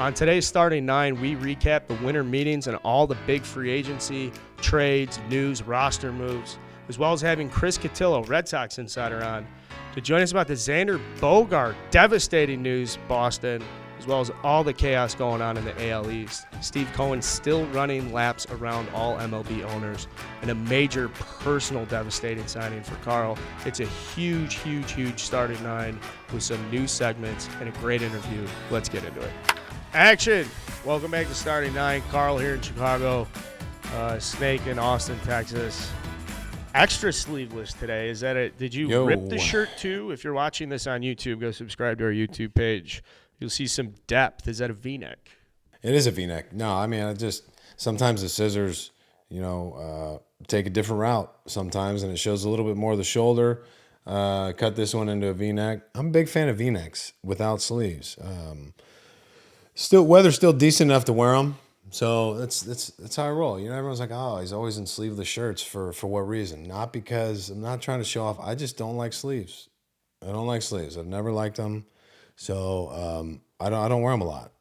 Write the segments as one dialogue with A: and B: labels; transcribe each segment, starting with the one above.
A: On today's starting nine, we recap the winter meetings and all the big free agency, trades, news, roster moves, as well as having Chris Cotillo, Red Sox insider, on to join us about the Xander Bogaerts devastating news, Boston, as well as all the chaos going on in the AL East. Steve Cohen still running laps around all MLB owners, and a major personal devastating signing for Carl. It's a huge, huge, huge starting nine with some new segments and a great interview. Let's get into it. Action! Welcome back to Starting Nine. Carl here in Chicago. Snake in Austin, Texas. Extra sleeveless today. Is that it? Did you rip the shirt too? If you're watching this on YouTube, go subscribe to our YouTube page. You'll see some depth. Is that a V-neck?
B: It is a V-neck. No, I mean, sometimes the scissors, take a different route sometimes, and it shows a little bit more of the shoulder. Cut this one into a V-neck. I'm a big fan of V-necks without sleeves. Weather's still decent enough to wear them, so that's how I roll. Everyone's like, oh, he's always in sleeveless shirts for what reason? Not because I'm not trying to show off. I just don't like sleeves. I don't like sleeves. I've never liked them, so I don't wear them a lot.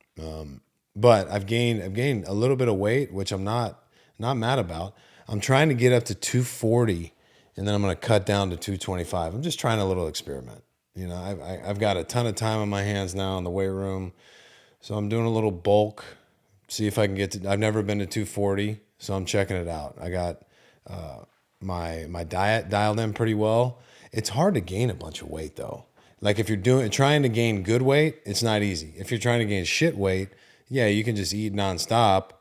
B: But I've gained a little bit of weight, which I'm not mad about. I'm trying to get up to 240, and then I'm going to cut down to 225. I'm just trying a little experiment. I've got a ton of time on my hands now in the weight room. So I'm doing a little bulk, see if I can get to. I've never been to 240, so I'm checking it out. I got my diet dialed in pretty well. It's hard to gain a bunch of weight though. Like if you're trying to gain good weight, it's not easy. If you're trying to gain shit weight, yeah, you can just eat nonstop,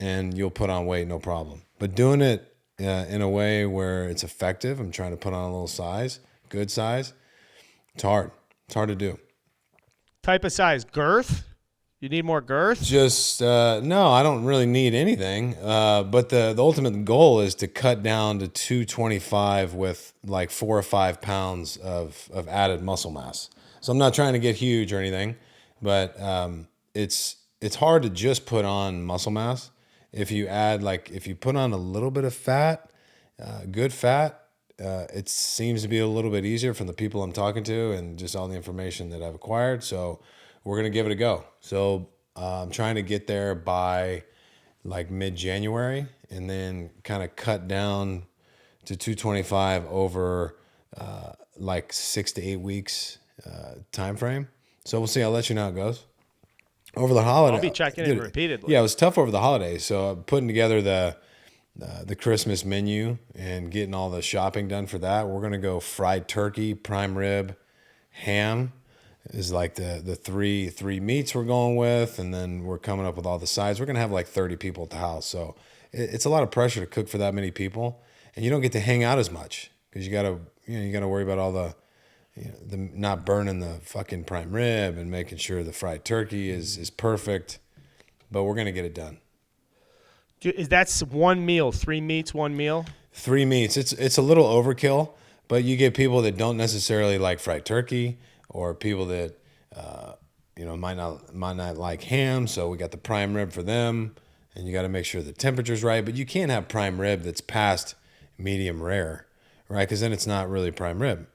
B: and you'll put on weight no problem. But doing it in a way where it's effective, I'm trying to put on a little size, good size. It's hard. It's hard to do.
A: Type of size, girth. You need more girth?
B: Just, no, I don't really need anything. But the ultimate goal is to cut down to 225 with like 4 or 5 pounds of added muscle mass. So I'm not trying to get huge or anything, but it's hard to just put on muscle mass. If you put on a little bit of fat, good fat, it seems to be a little bit easier from the people I'm talking to and just all the information that I've acquired. So we're going to give it a go. So I'm trying to get there by like mid-January and then kind of cut down to 225 over like 6 to 8 weeks time frame. So we'll see. I'll let you know how it goes. Over the holiday,
A: I'll be checking in repeatedly.
B: Yeah, it was tough over the holidays. So I'm putting together the Christmas menu and getting all the shopping done for that. We're going to go fried turkey, prime rib, ham is like the three meats we're going with, and then we're coming up with all the sides. We're going to have like 30 people at the house. So it's a lot of pressure to cook for that many people, and you don't get to hang out as much because you got to worry about all the not burning the fucking prime rib and making sure the fried turkey is perfect. But we're going to get it done.
A: That's one meal, 3 meats, one meal?
B: 3 meats. It's a little overkill, but you get people that don't necessarily like fried turkey, or people that might not like ham, so we got the prime rib for them, and you got to make sure the temperature's right. But you can't have prime rib that's past medium rare, right? Because then it's not really prime rib.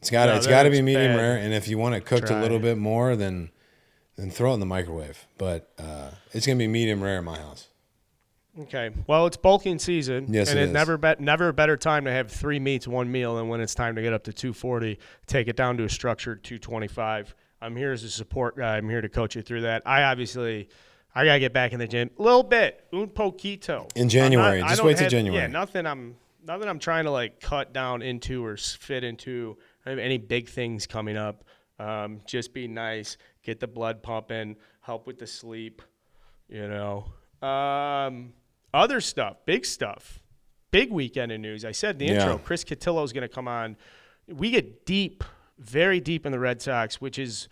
B: It's got to be medium rare, and if you want it cooked a little bit more, then throw it in the microwave. But it's gonna be medium rare in my house.
A: Okay. Well, it's bulking season.
B: Yes,
A: and
B: it is.
A: Never a better time to have 3 meats, one meal, than when it's time to get up to 240, take it down to a structured 225. I'm here as a support guy. I'm here to coach you through that. I got to get back in the gym a little bit. Un poquito.
B: In January. Just wait till January.
A: Yeah, nothing I'm trying to like cut down into or fit into. I don't have any big things coming up. Just be nice, get the blood pumping, help with the sleep, Other stuff, big weekend in news. I said in the intro, Chris Cotillo is going to come on. We get deep, very deep in the Red Sox, which is,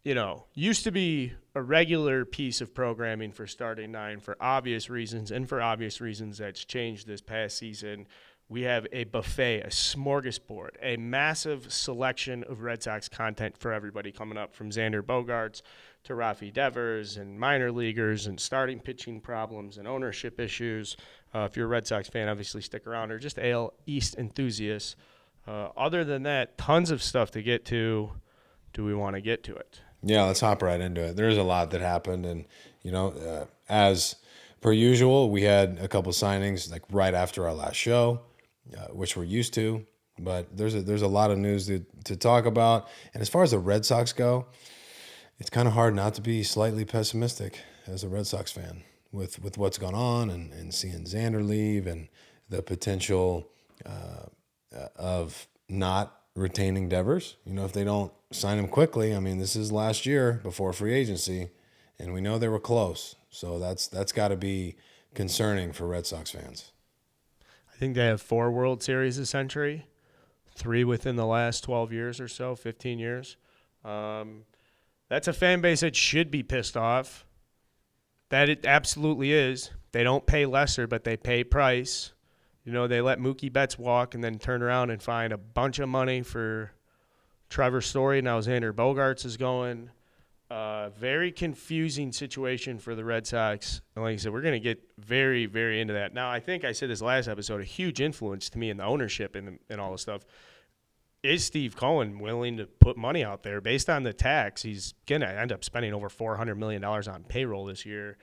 A: used to be a regular piece of programming for Starting Nine for obvious reasons, and for obvious reasons that's changed this past season. We have a buffet, a smorgasbord, a massive selection of Red Sox content for everybody coming up, from Xander Bogaerts to Rafi Devers and minor leaguers and starting pitching problems and ownership issues. If you're a Red Sox fan, obviously stick around, or just AL East enthusiasts. Other than that, tons of stuff to get to. Do we want to get to it?
B: Yeah, let's hop right into it. There's a lot that happened, and as per usual, we had a couple signings like right after our last show, which we're used to. But there's a lot of news to talk about, and as far as the Red Sox go, it's kind of hard not to be slightly pessimistic as a Red Sox fan with what's gone on and seeing Xander leave and the potential of not retaining Devers. If they don't sign him quickly, I mean, this is last year before free agency, and we know they were close. So that's got to be concerning for Red Sox fans.
A: I think they have 4 World Series this century, 3 within the last 12 years or so, 15 years. That's a fan base that should be pissed off. That it absolutely is. They don't pay lesser, but they pay price. They let Mookie Betts walk and then turn around and find a bunch of money for Trevor Story. Now Xander Bogaerts is going. Very confusing situation for the Red Sox. And like I said, we're going to get very, very into that. Now, I think I said this last episode, a huge influence to me in the ownership and all this stuff is Steve Cohen willing to put money out there based on the tax. He's going to end up spending over $400 million on payroll this year.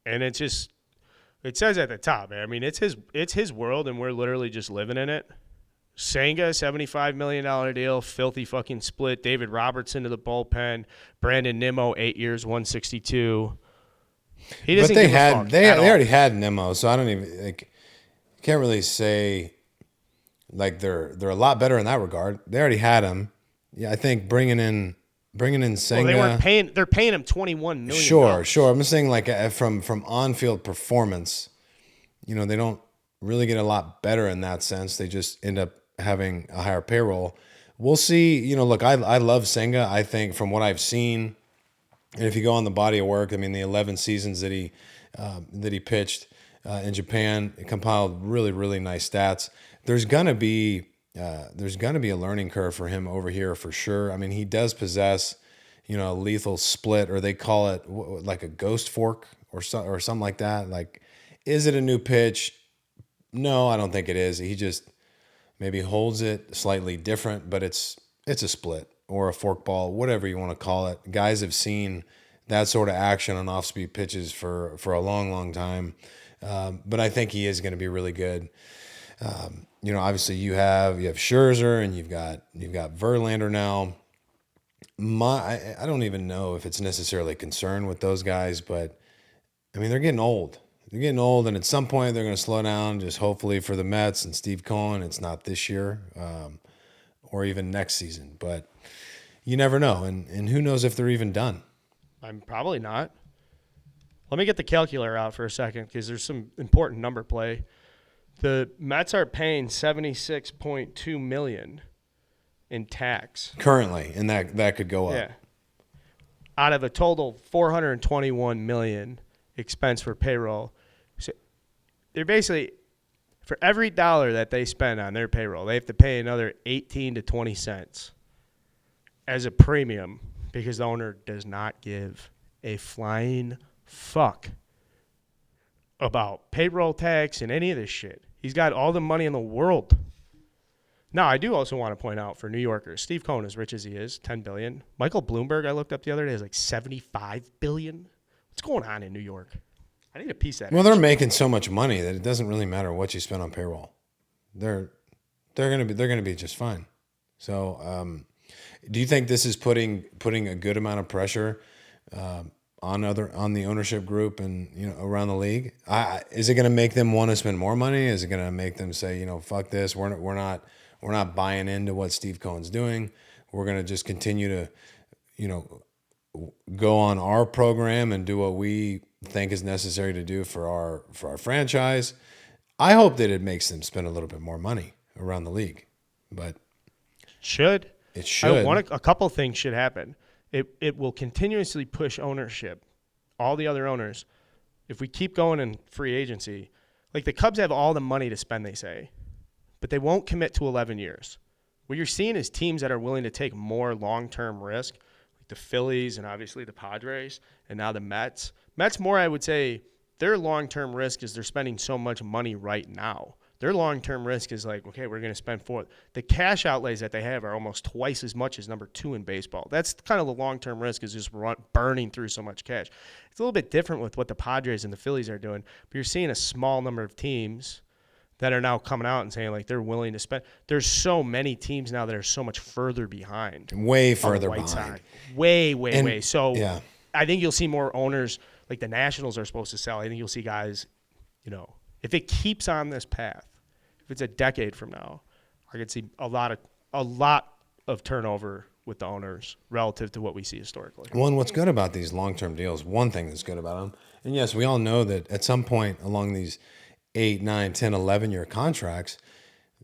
A: And it says at the top, man. I mean, it's his world, and we're literally just living in it. Senga, $75 million deal, filthy fucking split. David Robertson to the bullpen. Brandon Nimmo, 8 years, 162. He doesn't give a fuck.
B: They already had Nimmo, so I don't even can't really say they're a lot better in that regard. They already had him. Yeah, I think bringing in Senga.
A: Well, they're paying him $21 million.
B: Sure. I'm just saying from on-field performance, they don't really get a lot better in that sense. They just end up having a higher payroll. We'll see. Look, I love Senga. I think from what I've seen, and if you go on the body of work, I mean, the 11 seasons that he pitched in Japan, it compiled really, really nice stats. There's gonna be a learning curve for him over here for sure. I mean, he does possess, a lethal split, or they call it like a ghost fork or something like that. Like, is it a new pitch? No, I don't think it is. He just maybe holds it slightly different, but it's a split or a fork ball, whatever you want to call it. Guys have seen that sort of action on off-speed pitches for a long, long time. But I think he is going to be really good. Obviously you have Scherzer and you've got Verlander now. I don't even know if it's necessarily a concern with those guys, but I mean, they're getting old. And at some point they're going to slow down. Just hopefully for the Mets and Steve Cohen, it's not this year or even next season. But you never know, and who knows if they're even done.
A: I'm probably not. Let me get the calculator out for a second because there's some important number play. The Mets are paying $76.2 million in tax
B: currently, and that could go up.
A: Yeah. Out of a total $421 million expense for payroll. So they're basically, for every dollar that they spend on their payroll, they have to pay another 18 to 20 cents as a premium because the owner does not give a flying fuck about payroll tax and any of this shit. He's got all the money in the world. Now, I do also want to point out for New Yorkers, Steve Cohen, as rich as he is, $10 billion. Michael Bloomberg, I looked up the other day, is like $75 billion. What's going on in New York? I need a piece of that.
B: Well, they're making so much money that it doesn't really matter what you spend on payroll. They're gonna be just fine. So, do you think this is putting a good amount of pressure on the ownership group and around the league? Is it going to make them want to spend more money? Is it going to make them say, fuck this, we're not buying into what Steve Cohen's doing. We're going to just continue to go on our program and do what we think is necessary to do for our franchise. I hope that it makes them spend a little bit more money around the league, but
A: it should. A couple things should happen. It will continuously push ownership, all the other owners. If we keep going in free agency, like the Cubs have all the money to spend, they say, but they won't commit to 11 years. What you're seeing is teams that are willing to take more long-term risk, like the Phillies and obviously the Padres, and now the Mets. Mets more, I would say, their long-term risk is they're spending so much money right now. Their long-term risk is like, okay, we're going to spend four. The cash outlays that they have are almost twice as much as number 2 in baseball. That's kind of the long-term risk, is just burning through so much cash. It's a little bit different with what the Padres and the Phillies are doing, but you're seeing a small number of teams that are now coming out and saying, like, they're willing to spend. There's so many teams now that are so much further behind.
B: Way further behind.
A: Way. So
B: yeah.
A: I think you'll see more owners, like the Nationals are supposed to sell. I think you'll see guys, if it keeps on this path, if it's a decade from now, I could see a lot of turnover with the owners relative to what we see historically.
B: Well, and what's good about these long-term deals, one thing that's good about them, and yes, we all know that at some point along these 8, 9, 10, 11-year contracts,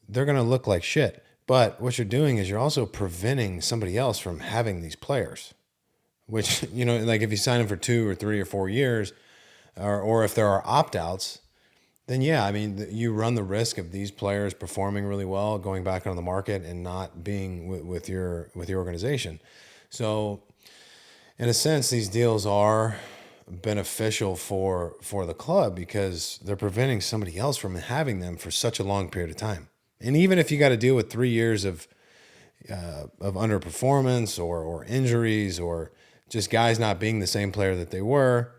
B: they're going to look like shit. But what you're doing is you're also preventing somebody else from having these players, which, like if you sign them for 2 or 3 or 4 years, or if there are opt-outs, then yeah, I mean, you run the risk of these players performing really well, going back on the market and not being with your organization. So in a sense, these deals are beneficial for the club because they're preventing somebody else from having them for such a long period of time. And even if you got to deal with 3 years of underperformance or injuries or just guys not being the same player that they were,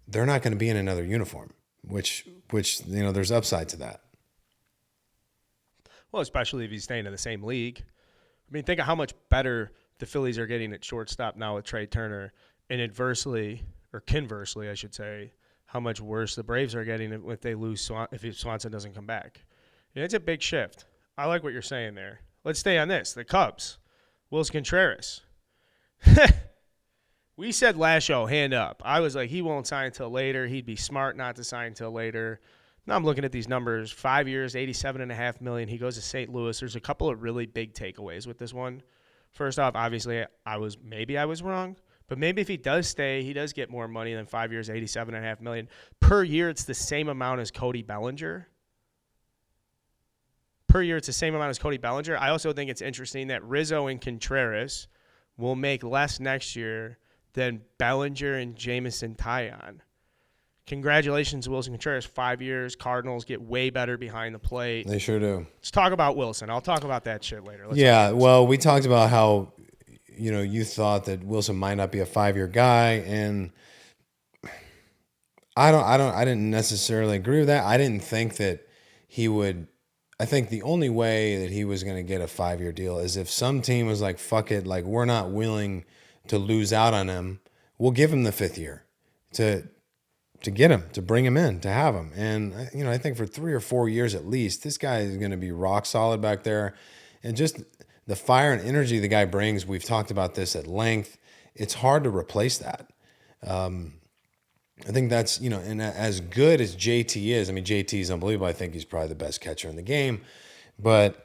B: they're not going to be in another uniform, which there's upside to that.
A: Well, especially if he's staying in the same league. I mean, think of how much better the Phillies are getting at shortstop now with Trey Turner, and conversely, I should say, how much worse the Braves are getting if they lose if Swanson doesn't come back. And it's a big shift. I like what you're saying there. Let's stay on this. The Cubs, Wilson Contreras. We said last show, hand up. I was like, he won't sign until later. He'd be smart not to sign until later. Now I'm looking at these numbers. 5 years, $87.5 million. He goes to St. Louis. There's a couple of really big takeaways with this one. First off, obviously, I was wrong. But maybe if he does stay, he does get more money than 5 years, $87.5 million. Per year, it's the same amount as Cody Bellinger. I also think it's interesting that Rizzo and Contreras will make less next year than Bellinger and Jameson Taillon. Congratulations, Wilson Contreras. 5 years. Cardinals get way better behind the plate.
B: They sure do.
A: Let's talk about Wilson. I'll talk about that shit later.
B: Well, we talked about how you thought that Wilson might not be a 5-year guy, and I didn't necessarily agree with that. I didn't think that he would. I think the only way that he was going to get a 5-year deal is if some team was like, fuck it, like we're not willing to lose out on him. We'll give him the 5th year to get him, to bring him in, to have him. And I think for 3 or 4 years at least, this guy is going to be rock solid back there. And just the fire and energy the guy brings, we've talked about this at length. It's hard to replace that. I think that's, and as good as JT is, I mean, JT is unbelievable. I think he's probably the best catcher in the game. But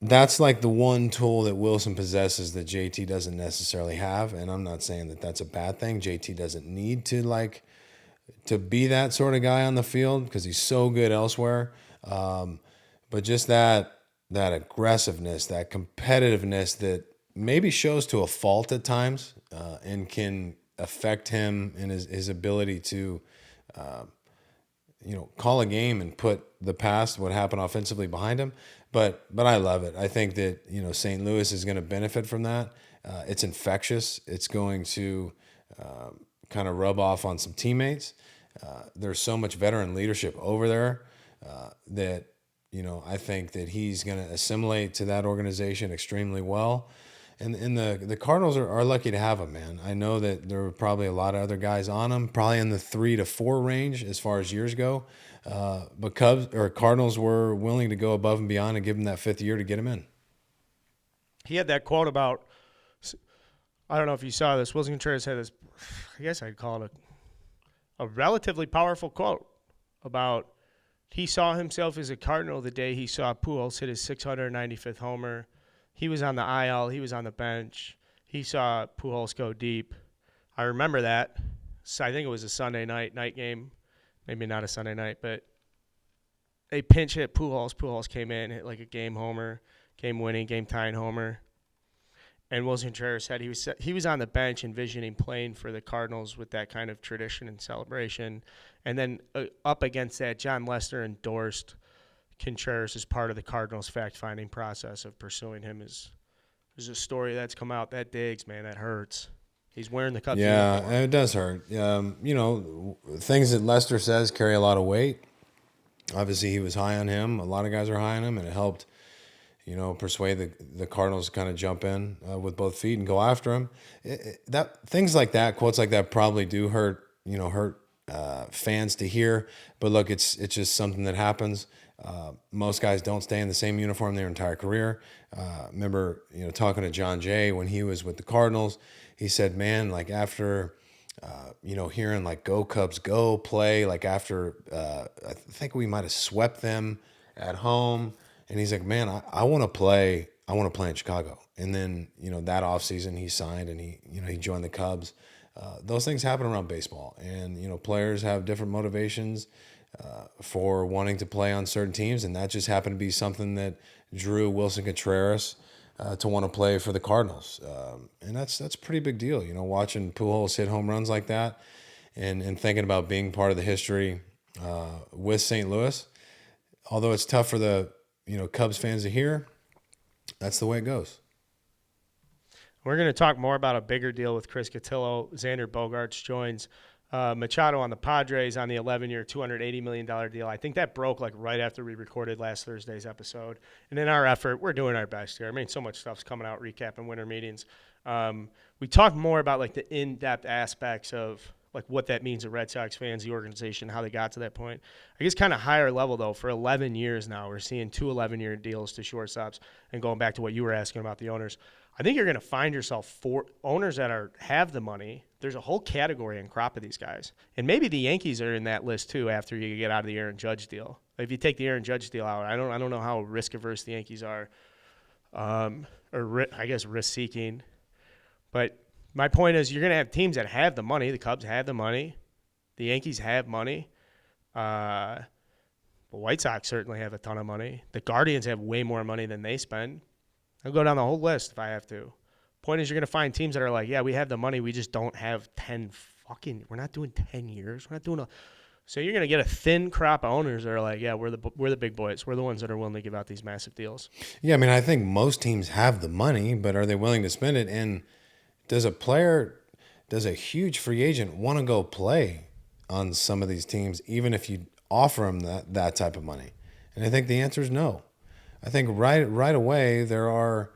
B: that's like the one tool that Wilson possesses that JT doesn't necessarily have. And I'm not saying that that's a bad thing. JT doesn't need to be that sort of guy on the field because he's so good elsewhere. But just that aggressiveness, that competitiveness that maybe shows to a fault at times and can affect him in his ability to, call a game and put the past, what happened offensively, behind him. But I love it. I think that, St. Louis is going to benefit from that. It's infectious. It's going to kind of rub off on some teammates. There's so much veteran leadership over there that, I think that he's going to assimilate to that organization extremely well. And the Cardinals are lucky to have him, man. I know that there were probably a lot of other guys on him, probably in the 3 to 4 range as far as years go. But Cardinals were willing to go above and beyond and give him that 5th year to get him in.
A: He had that quote about, I don't know if you saw this, Wilson Contreras had this, I guess I'd call it a relatively powerful quote about he saw himself as a Cardinal the day he saw Pujols hit his 695th homer. He was on the IL. He was on the bench. He saw Pujols go deep. I remember that. So I think it was a Sunday night game. Maybe not a Sunday night, but they pinch hit Pujols. Pujols came in, hit like a game homer, game-winning, game-tying homer. And Wilson Contreras said he was on the bench envisioning playing for the Cardinals with that kind of tradition and celebration. And then up against that, John Lester endorsed Contreras is part of the Cardinals fact-finding process of pursuing him. There's a story that's come out that digs, man. That hurts. He's wearing the Cubs uniform.
B: Yeah, it does hurt. Things that Lester says carry a lot of weight. Obviously, he was high on him. A lot of guys are high on him, and it helped, persuade the Cardinals to kind of jump in with both feet and go after him. Things like that, quotes like that, probably do hurt. Fans to hear. But look, it's just something that happens. Most guys don't stay in the same uniform their entire career. Remember, talking to John Jay when he was with the Cardinals, he said, man, like after, hearing like "Go Cubs, go" play, like after, I think we might have swept them at home, and he's like, man, I want to play. I want to play in Chicago. And then, that offseason he signed and he joined the Cubs. Those things happen around baseball, and players have different motivations for wanting to play on certain teams, and that just happened to be something that drew Wilson Contreras to want to play for the Cardinals, and that's a pretty big deal. Watching Pujols hit home runs like that, and thinking about being part of the history with St. Louis. Although it's tough for the Cubs fans to hear, that's the way it goes.
A: We're going to talk more about a bigger deal with Chris Cotillo. Xander Bogaerts joins Machado on the Padres on the 11-year, $280 million deal. I think that broke like right after we recorded last Thursday's episode. And in our effort, we're doing our best here. I mean, so much stuff's coming out, recapping winter meetings. We talk more about like the in-depth aspects of like what that means to Red Sox fans, the organization, how they got to that point. I guess kind of higher level, though, for 11 years now, we're seeing 2 11-year deals to shortstops. And going back to what you were asking about the owners, I think you're going to find yourself for owners that have the money. There's a whole category and crop of these guys. And maybe the Yankees are in that list, too, after you get out of the Aaron Judge deal. If you take the Aaron Judge deal out, I don't know how risk-averse the Yankees are, I guess risk-seeking. But my point is you're going to have teams that have the money. The Cubs have the money. The Yankees have money. The White Sox certainly have a ton of money. The Guardians have way more money than they spend. I'll go down the whole list if I have to. Point is you're going to find teams that are like, yeah, we have the money. We just don't have we're not doing 10 years. We're not doing so you're going to get a thin crop of owners that are like, yeah, we're the big boys. We're the ones that are willing to give out these massive deals.
B: Yeah, I mean, I think most teams have the money, but are they willing to spend it? And does a huge free agent want to go play on some of these teams, even if you offer them that type of money? And I think the answer is no. I think right away there's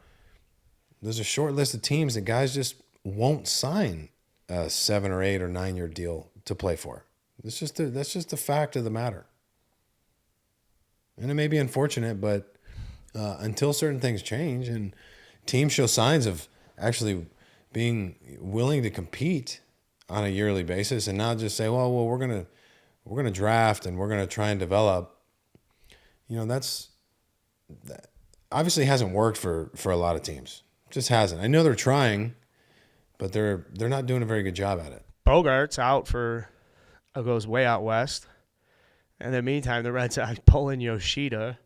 B: a short list of teams that guys just won't sign a 7 or 8 or 9 year deal to play for. That's just the fact of the matter. And it may be unfortunate, but until certain things change and teams show signs of actually being willing to compete on a yearly basis and not just say, well, we're gonna draft and we're gonna try and develop. That obviously hasn't worked for a lot of teams. It just hasn't. I know they're trying, but they're not doing a very good job at it.
A: Bogart's out goes way out west. And in the meantime, the Red Sox pulling Yoshida.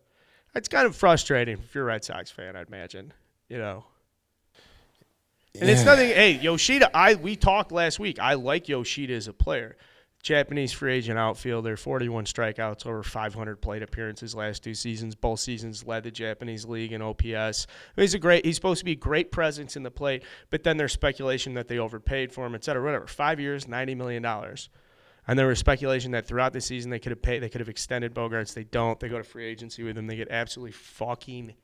A: It's kind of frustrating if you're a Red Sox fan, I'd imagine. And it's nothing. Hey, Yoshida, we talked last week. I like Yoshida as a player. Japanese free agent outfielder, 41 strikeouts, over 500 plate appearances last 2 seasons. Both seasons led the Japanese league in OPS. He's supposed to be a great presence in the plate, but then there's speculation that they overpaid for him, et cetera, whatever. 5 years, $90 million. And there was speculation that throughout the season they could have extended Bogarts. They don't. They go to free agency with him. They get absolutely fucking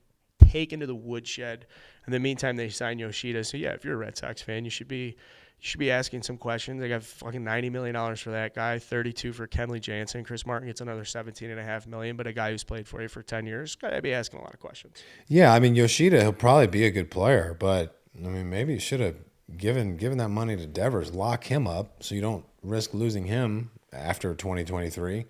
A: taken to the woodshed. In the meantime, they sign Yoshida. So yeah, if you're a Red Sox fan, you should be asking some questions. They got fucking $90 million for that guy, $32 for Kenley Jansen. Chris Martin gets another $17.5 million, but a guy who's played for you for 10 years, gotta be asking a lot of questions.
B: Yeah, I mean Yoshida, he'll probably be a good player, but I mean maybe you should have given that money to Devers, lock him up so you don't risk losing him after 2023.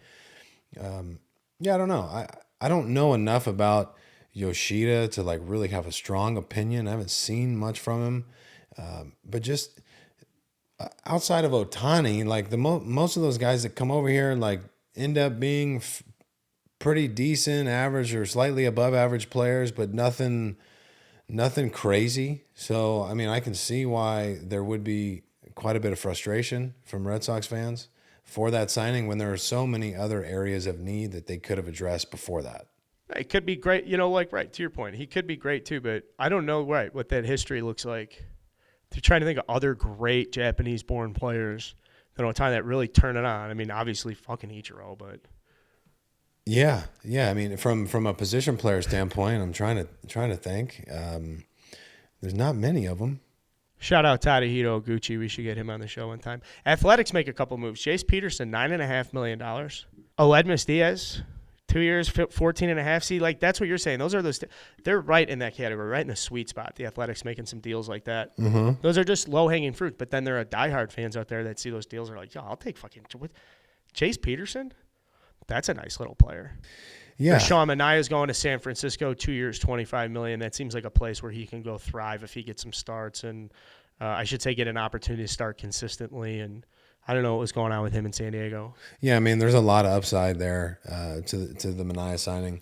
B: Yeah, I don't know. I don't know enough about Yoshida to like really have a strong opinion. I haven't seen much from him, but just outside of Ohtani, like most of those guys that come over here like end up being pretty decent, average or slightly above average players, but nothing crazy. So I mean, I can see why there would be quite a bit of frustration from Red Sox fans for that signing when there are so many other areas of need that they could have addressed before that.
A: It could be great, like right to your point. He could be great too, but I don't know what that history looks like. They're trying to think of other great Japanese-born players that on time that really turn it on. I mean, obviously fucking Ichiro, but
B: Yeah. I mean, from a position player standpoint, I'm trying to think. There's not many of them.
A: shout out Tadahito Oguchi. We should get him on the show one time. Athletics make a couple moves. Chase Peterson, $9.5 million. Oledmus Diaz, 2 years, 14.5. See, like that's what you're saying. Those are they're right in that category, right in the sweet spot. The Athletics making some deals like that.
B: Mm-hmm.
A: Those are just low hanging fruit. But then there are diehard fans out there that see those deals and are like, yo, I'll take fucking Chase Peterson. That's a nice little player.
B: Yeah.
A: Sean Manaya's going to San Francisco, 2 years, $25 million. That seems like a place where he can go thrive if he gets some starts and I should say get an opportunity to start consistently. And I don't know what was going on with him in San Diego.
B: Yeah, I mean, there's a lot of upside there to the Manaya signing.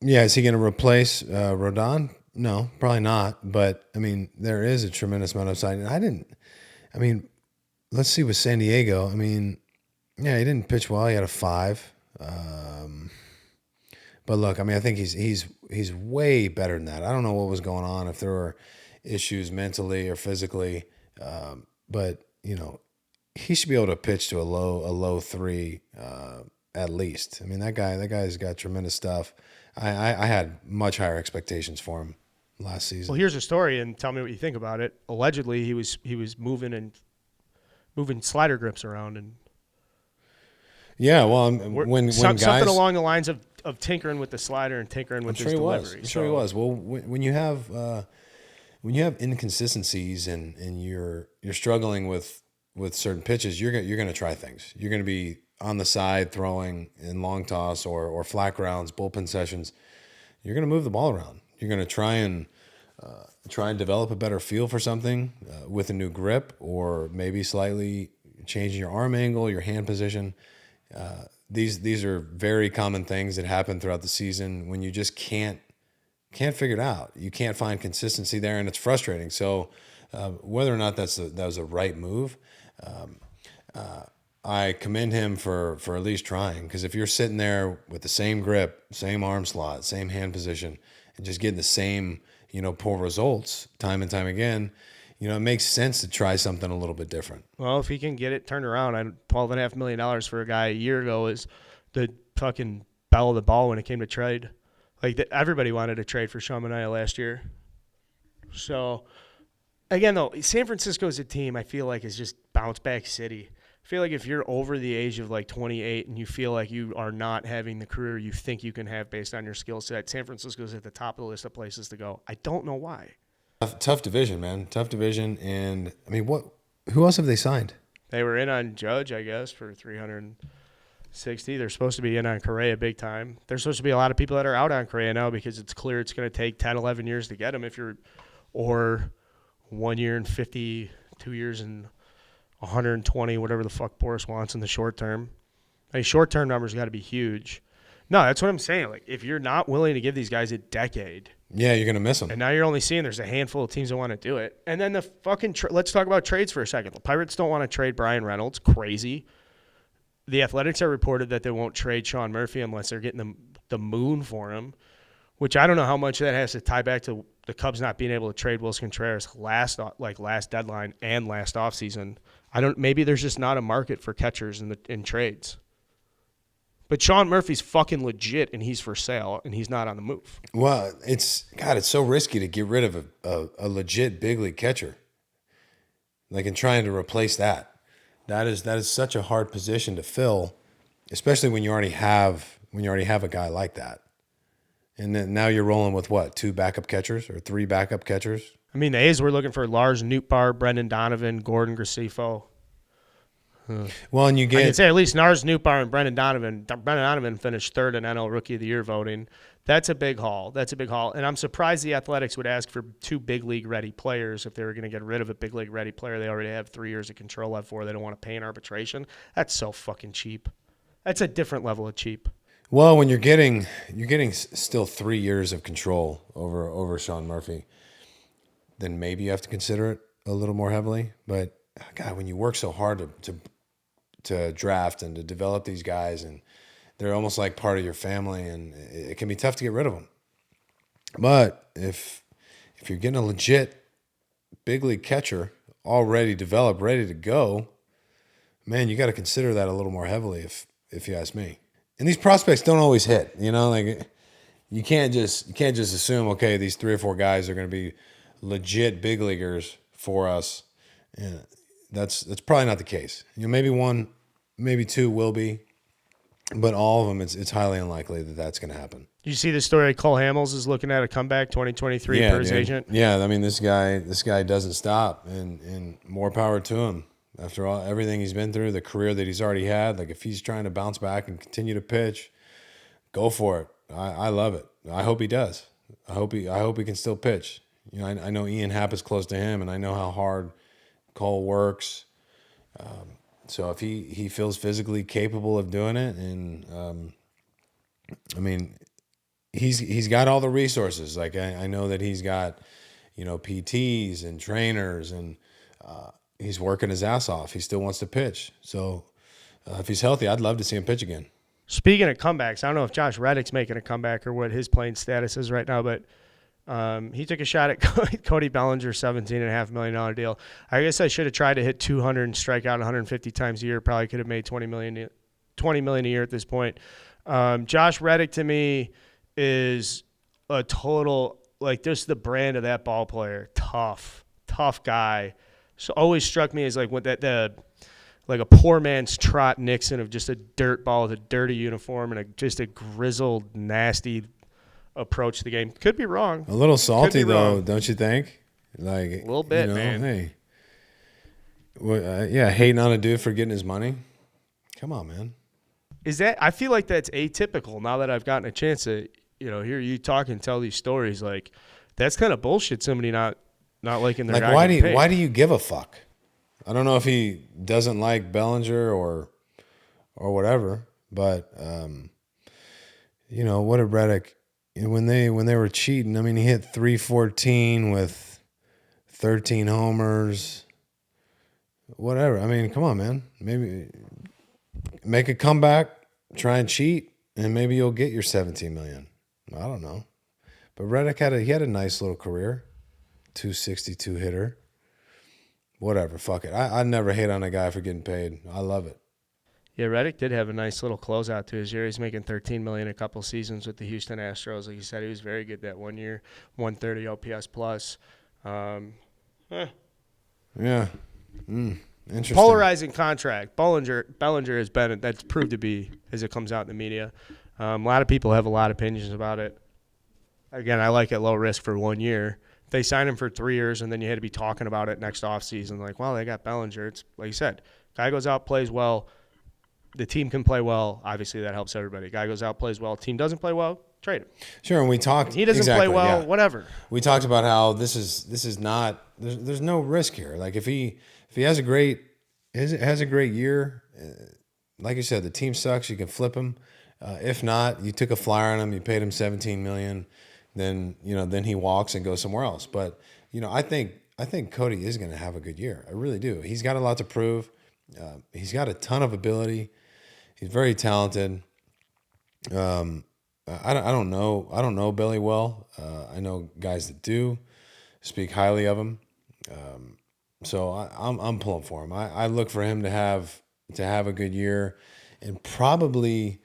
B: Yeah, is he going to replace Rodon? No, probably not. But I mean, there is a tremendous amount of upside. And let's see with San Diego. I mean, yeah, he didn't pitch well. He had a 5. But look, I mean, I think he's way better than that. I don't know what was going on, if there were issues mentally or physically, but he should be able to pitch to a low 3 at least. I mean, that guy's got tremendous stuff. I had much higher expectations for him last season.
A: Well, here's a story, and tell me what you think about it. Allegedly, he was moving slider grips around and.
B: Yeah, well, when guys
A: something along the lines of tinkering with the slider and tinkering with his delivery.
B: I'm sure he was. Well, when you have inconsistencies and you're struggling with certain pitches, you're going to try things. You're going to be on the side throwing in long toss or flat grounds, bullpen sessions. You're going to move the ball around. You're going to try and develop a better feel for something with a new grip, or maybe slightly changing your arm angle, your hand position. These are very common things that happen throughout the season when you just can't figure it out. You can't find consistency there, and it's frustrating. So whether or not that was a right move, I commend him for at least trying. Because if you're sitting there with the same grip, same arm slot, same hand position, and just getting the same poor results time and time again, it makes sense to try something a little bit different.
A: Well, if he can get it turned around, $12.5 million for a guy a year ago is the fucking bell of the ball when it came to trade. Like, everybody wanted to trade for Sean Manaea last year. So, again, though, San Francisco as a team, I feel like, is just bounce-back city. I feel like if you're over the age of, 28 and you feel like you are not having the career you think you can have based on your skill set, San Francisco's at the top of the list of places to go. I don't know why.
B: Tough division, man. Tough division. And, I mean, who else have they signed?
A: They were in on Judge, I guess, for $360. They're supposed to be in on Correa big time. There's supposed to be a lot of people that are out on Correa now because it's clear it's going to take 10, 11 years to get him or 1 year and 50, 2 years and 120, whatever the fuck Boris wants in the short term. I mean, short-term numbers got to be huge. No, that's what I'm saying. Like, if you're not willing to give these guys a decade –
B: yeah, you're going to miss them.
A: And now you're only seeing there's a handful of teams that want to do it. And then the fucking let's talk about trades for a second. The Pirates don't want to trade Brian Reynolds. Crazy. The Athletics are reported that they won't trade Sean Murphy unless they're getting the moon for him, which I don't know how much that has to tie back to the Cubs not being able to trade Wilson Contreras last deadline and last offseason. Maybe there's just not a market for catchers in trades. But Sean Murphy's fucking legit, and he's for sale, and he's not on the move.
B: Well, it's so risky to get rid of a legit big league catcher. And trying to replace that. That is such a hard position to fill, especially when you already have a guy like that. And then now you're rolling with what, 2 backup catchers or 3 backup catchers?
A: I mean, the A's were looking for Lars Nootbaar, Brendan Donovan, Gordon Gracefo.
B: Well, and I
A: can say at least Lars Nootbaar and Brendan Donovan. Brendan Donovan finished 3rd in NL Rookie of the Year voting. That's a big haul. And I'm surprised the Athletics would ask for 2 big league ready players if they were going to get rid of a big league ready player they already have 3 years of control left for. They don't want to pay an arbitration. That's so fucking cheap. That's a different level of cheap.
B: Well, when you're getting still 3 years of control over Sean Murphy, then maybe you have to consider it a little more heavily. But God, when you work so hard to draft and to develop these guys, and they're almost like part of your family, and it can be tough to get rid of them. But if you're getting a legit big league catcher already developed, ready to go, man, you got to consider that a little more heavily if you ask me. And these prospects don't always hit, like you can't just assume, okay, these 3 or 4 guys are going to be legit big leaguers for us. And that's probably not the case. Maybe 1, maybe 2 will be, but all of them, it's highly unlikely that that's going to happen.
A: You see the story Cole Hamels is looking at a comeback 2023 per his agent?
B: Yeah, I mean, this guy doesn't stop, and more power to him. After everything he's been through, the career that he's already had, like if he's trying to bounce back and continue to pitch, go for it. I love it. I hope he does. I hope he can still pitch. I know Ian Happ is close to him, and I know how hard Cole works. So if he feels physically capable of doing it, and I mean, he's got all the resources. Like I know that he's got PTs and trainers, and he's working his ass off. He still wants to pitch. So if he's healthy, I'd love to see him pitch again.
A: Speaking of comebacks, I don't know if Josh Reddick's making a comeback or what his playing status is right now, but he took a shot at Cody Bellinger's $17.5 million deal. I guess I should have tried to hit 200 and strike out 150 times a year. Probably could have made $20 million a year at this point. Josh Reddick to me is a total, just the brand of that ball player. Tough guy. So always struck me as like what like a poor man's Trot Nixon of just a dirt ball with a dirty uniform and just a grizzled, nasty approach to the game. Could be wrong.
B: A little salty though, don't you think? Like
A: a little bit, man.
B: Hey, hating on a dude for getting his money. Come on, man.
A: I feel like that's atypical now that I've gotten a chance to, hear you talk and tell these stories. Like that's kind of bullshit. Somebody not liking their guy.
B: Why do you give a fuck? I don't know if he doesn't like Bellinger or whatever, but what did Reddick when they were cheating? I mean, he hit 314 with 13 homers. Whatever. I mean, come on, man. Maybe make a comeback, try and cheat, and maybe you'll get your $17 million. I don't know, but Reddick had a nice little career, 262 hitter. Whatever, fuck it. I never hate on a guy for getting paid. I love it.
A: Yeah, Reddick did have a nice little closeout to his year. He's making $13 million a couple seasons with the Houston Astros. Like you said, he was very good that 1 year, 130 OPS plus.
B: Yeah. Interesting.
A: Polarizing contract. Bellinger has been, that's proved to be, as it comes out in the media. A lot of people have a lot of opinions about it. Again, I like it low risk for 1 year. They signed him for 3 years, and then you had to be talking about it next offseason. Like, well, they got Bellinger. It's like you said, guy goes out, plays well. The team can play well. Obviously, that helps everybody. Guy goes out, plays well. Team doesn't play well, trade him.
B: Sure, and we talked.
A: He doesn't play well, whatever.
B: We talked about how this is not. There's no risk here. Like if he has a great year, like you said, the team sucks. You can flip him. If not, you took a flyer on him. You paid him $17 million. Then he walks and goes somewhere else. But I think Cody is going to have a good year. I really do. He's got a lot to prove. He's got a ton of ability. He's very talented. I don't know Billy well. I know guys that do speak highly of him. So I'm pulling for him. I look for him to have a good year, and probably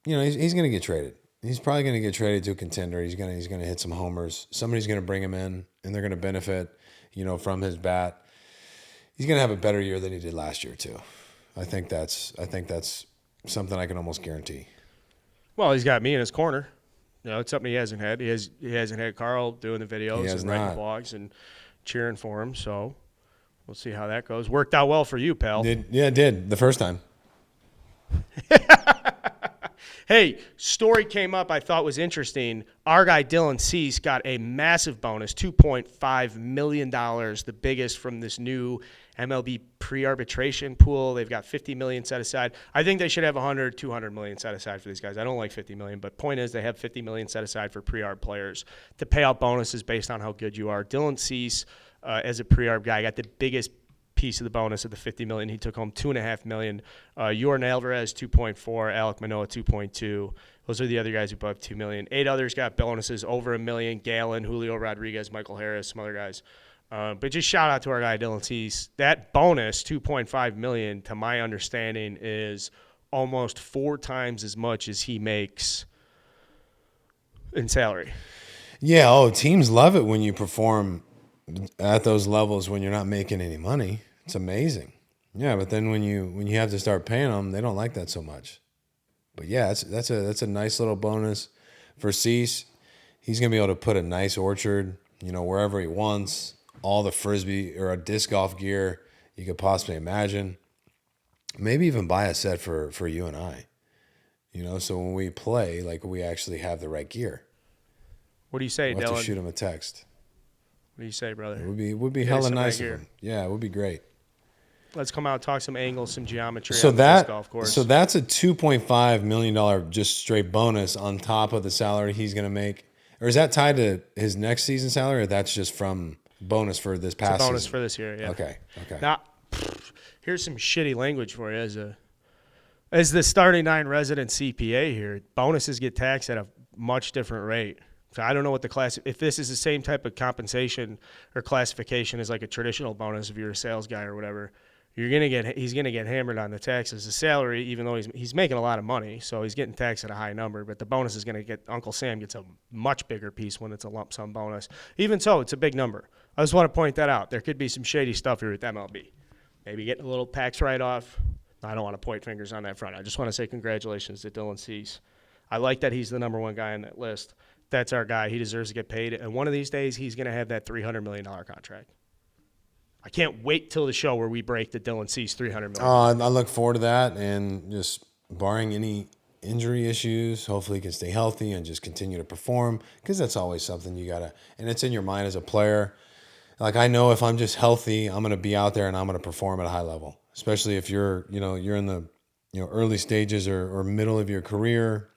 B: he's going to get traded. He's probably going to get traded to a contender. He's going to hit some homers. Somebody's going to bring him in, and they're going to benefit, from his bat. He's going to have a better year than he did last year too. I think that's something I can almost guarantee.
A: Well, he's got me in his corner. It's something he hasn't had. He hasn't had Carl doing the videos and writing blogs and cheering for him. So we'll see how that goes. Worked out well for you, pal.
B: It did the first time.
A: Hey, story came up I thought was interesting. Our guy Dylan Cease got a massive bonus, $2.5 million, the biggest from this new MLB pre-arbitration pool. They've got $50 million set aside. I think they should have $200 million set aside for these guys. I don't like $50 million, but point is they have $50 million set aside for pre-arb players to pay out bonuses based on how good you are. Dylan Cease, as a pre-arb guy, got the biggest piece of the bonus of the $50 million. He took home $2.5 million. Yordan Alvarez 2.4, Alek Manoah 2.2. Those are the other guys who above $2 million. 8 others got bonuses over $1 million. Gallon, Julio Rodriguez, Michael Harris, some other guys. But just shout out to our guy Dylan Cease. That bonus, $2.5 million, to my understanding, is almost 4 times as much as he makes in salary.
B: Yeah, teams love it when you perform at those levels when you're not making any money. It's amazing. Yeah, but then when you have to start paying them, they don't like that so much. But yeah, that's a nice little bonus for Cease. He's gonna be able to put a nice orchard, wherever he wants. All the frisbee or a disc golf gear you could possibly imagine. Maybe even buy a set for you and I. So when we play, like, we actually have the right gear.
A: What do you say,
B: we'll
A: Dylan?
B: have to shoot him a text.
A: What do you say, brother?
B: It would be hella nice of him. Yeah, it would be great.
A: Let's come out, talk some angles, some geometry
B: so
A: on
B: that,
A: this golf course.
B: So that's a $2.5 million just straight bonus on top of the salary he's going to make. Or is that tied to his next season salary, or that's just from bonus for this past season?
A: Bonus for this year, yeah.
B: Okay.
A: Now, here's some shitty language for you. As the starting 9 resident CPA here, bonuses get taxed at a much different rate. So I don't know what if this is the same type of compensation or classification as like a traditional bonus if you're a sales guy or whatever, he's gonna get hammered on the taxes. The salary, even though he's making a lot of money, so he's getting taxed at a high number, but the bonus is gonna get, Uncle Sam gets a much bigger piece when it's a lump sum bonus. Even so, it's a big number. I just want to point that out. There could be some shady stuff here with MLB. Maybe getting a little tax write-off. I don't want to point fingers on that front. I just want to say congratulations to Dylan Cease. I like that he's the number 1 guy on that list. That's our guy. He deserves to get paid. And one of these days, he's going to have that $300 million contract. I can't wait till the show where we break the Dylan Cease $300 million.
B: I look forward to that, and just barring any injury issues, hopefully he can stay healthy and just continue to perform, because that's always something you got to – and it's in your mind as a player. Like, I know if I'm just healthy, I'm going to be out there and I'm going to perform at a high level, especially if you're in the early stages or middle of your career.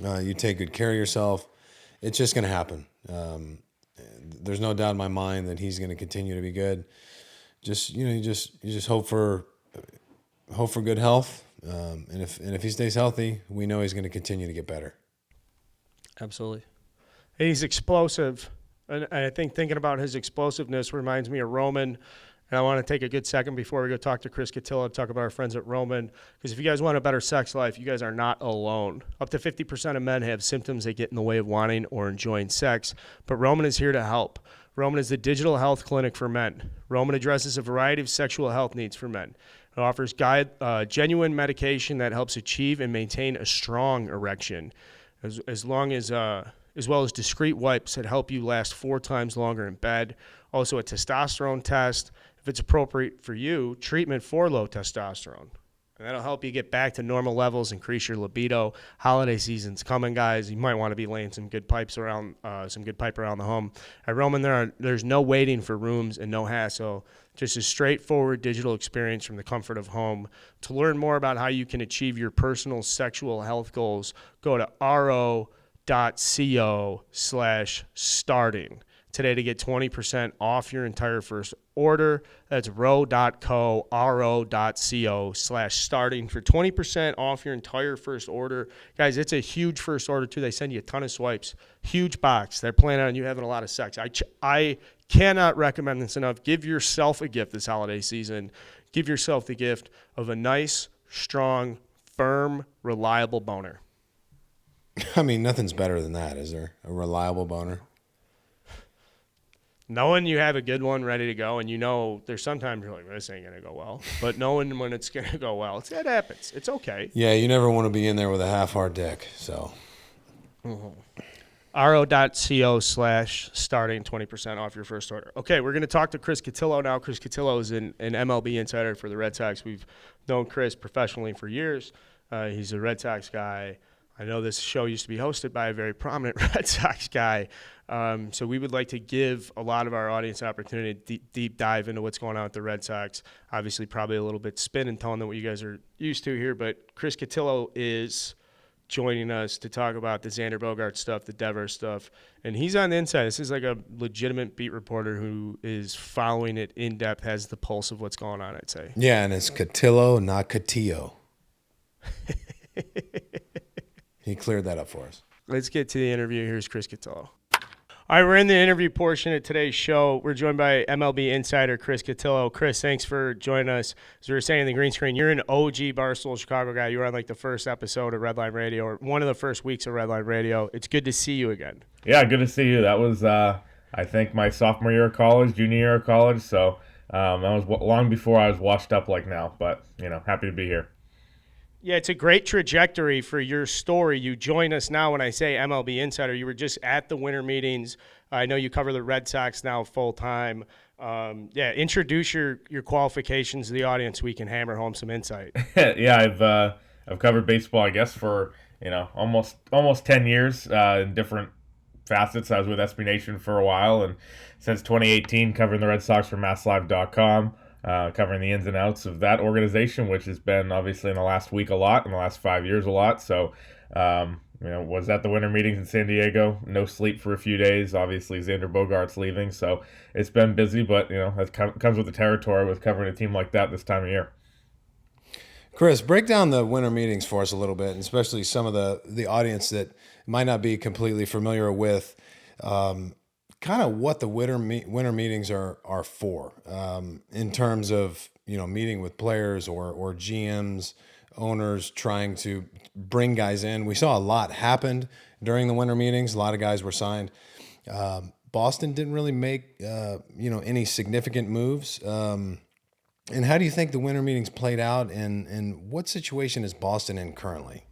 B: You take good care of yourself. It's just going to happen. There's no doubt in my mind that he's going to continue to be good. Just you just hope for good health. And if he stays healthy, we know he's going to continue to get better.
A: Absolutely. He's explosive. And I think thinking about his explosiveness reminds me of Roman. And I want to take a good second before we go talk to Chris Cotillo, talk about our friends at Roman. Because if you guys want a better sex life, you guys are not alone. Up to 50% of men have symptoms that get in the way of wanting or enjoying sex. But Roman is here to help. Roman is the digital health clinic for men. Roman addresses a variety of sexual health needs for men. It offers genuine medication that helps achieve and maintain a strong erection, as well as discreet wipes that help you last 4 times longer in bed. Also a testosterone test. If it's appropriate for you, treatment for low testosterone. And that'll help you get back to normal levels, increase your libido. Holiday season's coming, guys. You might want to be laying some good pipe around the home. At Roman, there's no waiting for rooms and no hassle. Just a straightforward digital experience from the comfort of home. To learn more about how you can achieve your personal sexual health goals, go to ro.co/starting today to get 20% off your entire first order. That's ro.co/starting for 20% off your entire first order. Guys, it's a huge first order too. They send you a ton of swipes. Huge box. They're planning on you having a lot of sex. I cannot recommend this enough. Give yourself a gift this holiday season. Give yourself the gift of a nice, strong, firm, reliable boner.
B: I mean, nothing's better than that, is there? A reliable boner.
A: Knowing you have a good one ready to go, and there's sometimes you're like, this ain't going to go well. But knowing when it's going to go well, it happens. It's okay.
B: Yeah, you never want to be in there with a half-hard dick, so.
A: ro.co/starting, 20% off your first order. Okay, we're going to talk to Chris Cotillo now. Chris Cotillo is an MLB insider for the Red Sox. We've known Chris professionally for years. He's a Red Sox guy. I know this show used to be hosted by a very prominent Red Sox guy. So we would like to give a lot of our audience an opportunity to deep dive into what's going on with the Red Sox. Obviously, probably a little bit spin and tone than what you guys are used to here. But Chris Cotillo is joining us to talk about the Xander Bogaerts stuff, the Devers stuff. And he's on the inside. This is like a legitimate beat reporter who is following it in depth, has the pulse of what's going on, I'd say.
B: Yeah, and it's Cotillo, not Cotillo. He cleared that up for us.
A: Let's get to the interview. Here's Chris Cotillo. All right, we're in the interview portion of today's show. We're joined by MLB insider Chris Cotillo. Chris, thanks for joining us. As we were saying in the green screen, you're an OG Barstool Chicago guy. You were on like the first episode of Redline Radio, or one of the first weeks of Redline Radio. It's good to see you again.
C: Yeah, good to see you. That was, I think, my sophomore year of college, junior year of college. So that was long before I was washed up like now. But, happy to be here.
A: Yeah, it's a great trajectory for your story. You join us now when I say MLB Insider. You were just at the winter meetings. I know you cover the Red Sox now full time. Introduce your qualifications to the audience so we can hammer home some insight.
C: Yeah, I've covered baseball, I guess, for almost 10 years in different facets. I was with SB Nation for a while, and since 2018, covering the Red Sox for MassLive.com. Covering the ins and outs of that organization, which has been obviously in the last week a lot, in the last 5 years a lot. So, was at the winter meetings in San Diego. No sleep for a few days. Obviously, Xander Bogaerts leaving, so it's been busy. But that comes with the territory with covering a team like that this time of year.
B: Chris, break down the winter meetings for us a little bit, and especially some of the audience that might not be completely familiar with. Kind of what the winter meetings are for in terms of meeting with players or GMs, owners trying to bring guys in. We saw a lot happened during the winter meetings. A lot of guys were signed. Boston didn't really make any significant moves. And how do you think the winter meetings played out, and what situation is Boston in currently?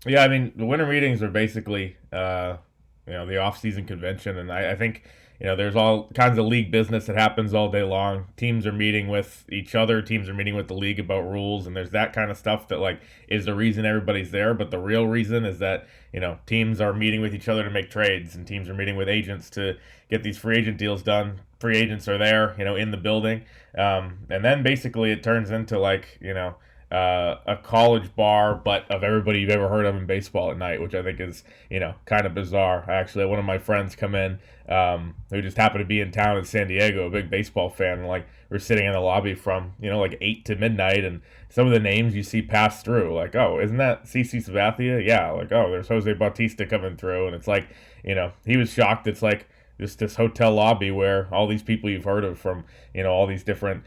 C: Yeah, I mean, the winter meetings are basically the off-season convention, and I think there's all kinds of league business that happens all day long. Teams are meeting with each other, teams are meeting with the league about rules, and there's that kind of stuff that is the reason everybody's there. But the real reason is that teams are meeting with each other to make trades, and teams are meeting with agents to get these free agent deals done. Free agents are there, in the building, and then basically it turns into a college bar, but of everybody you've ever heard of in baseball at night, which I think is, kind of bizarre. Actually, one of my friends come in who just happened to be in town in San Diego, a big baseball fan, and we're sitting in the lobby from, 8 to midnight, and some of the names you see pass through, oh, isn't that CC Sabathia? Yeah, oh, there's Jose Bautista coming through, and it's he was shocked. It's just this hotel lobby where all these people you've heard of from, all these different,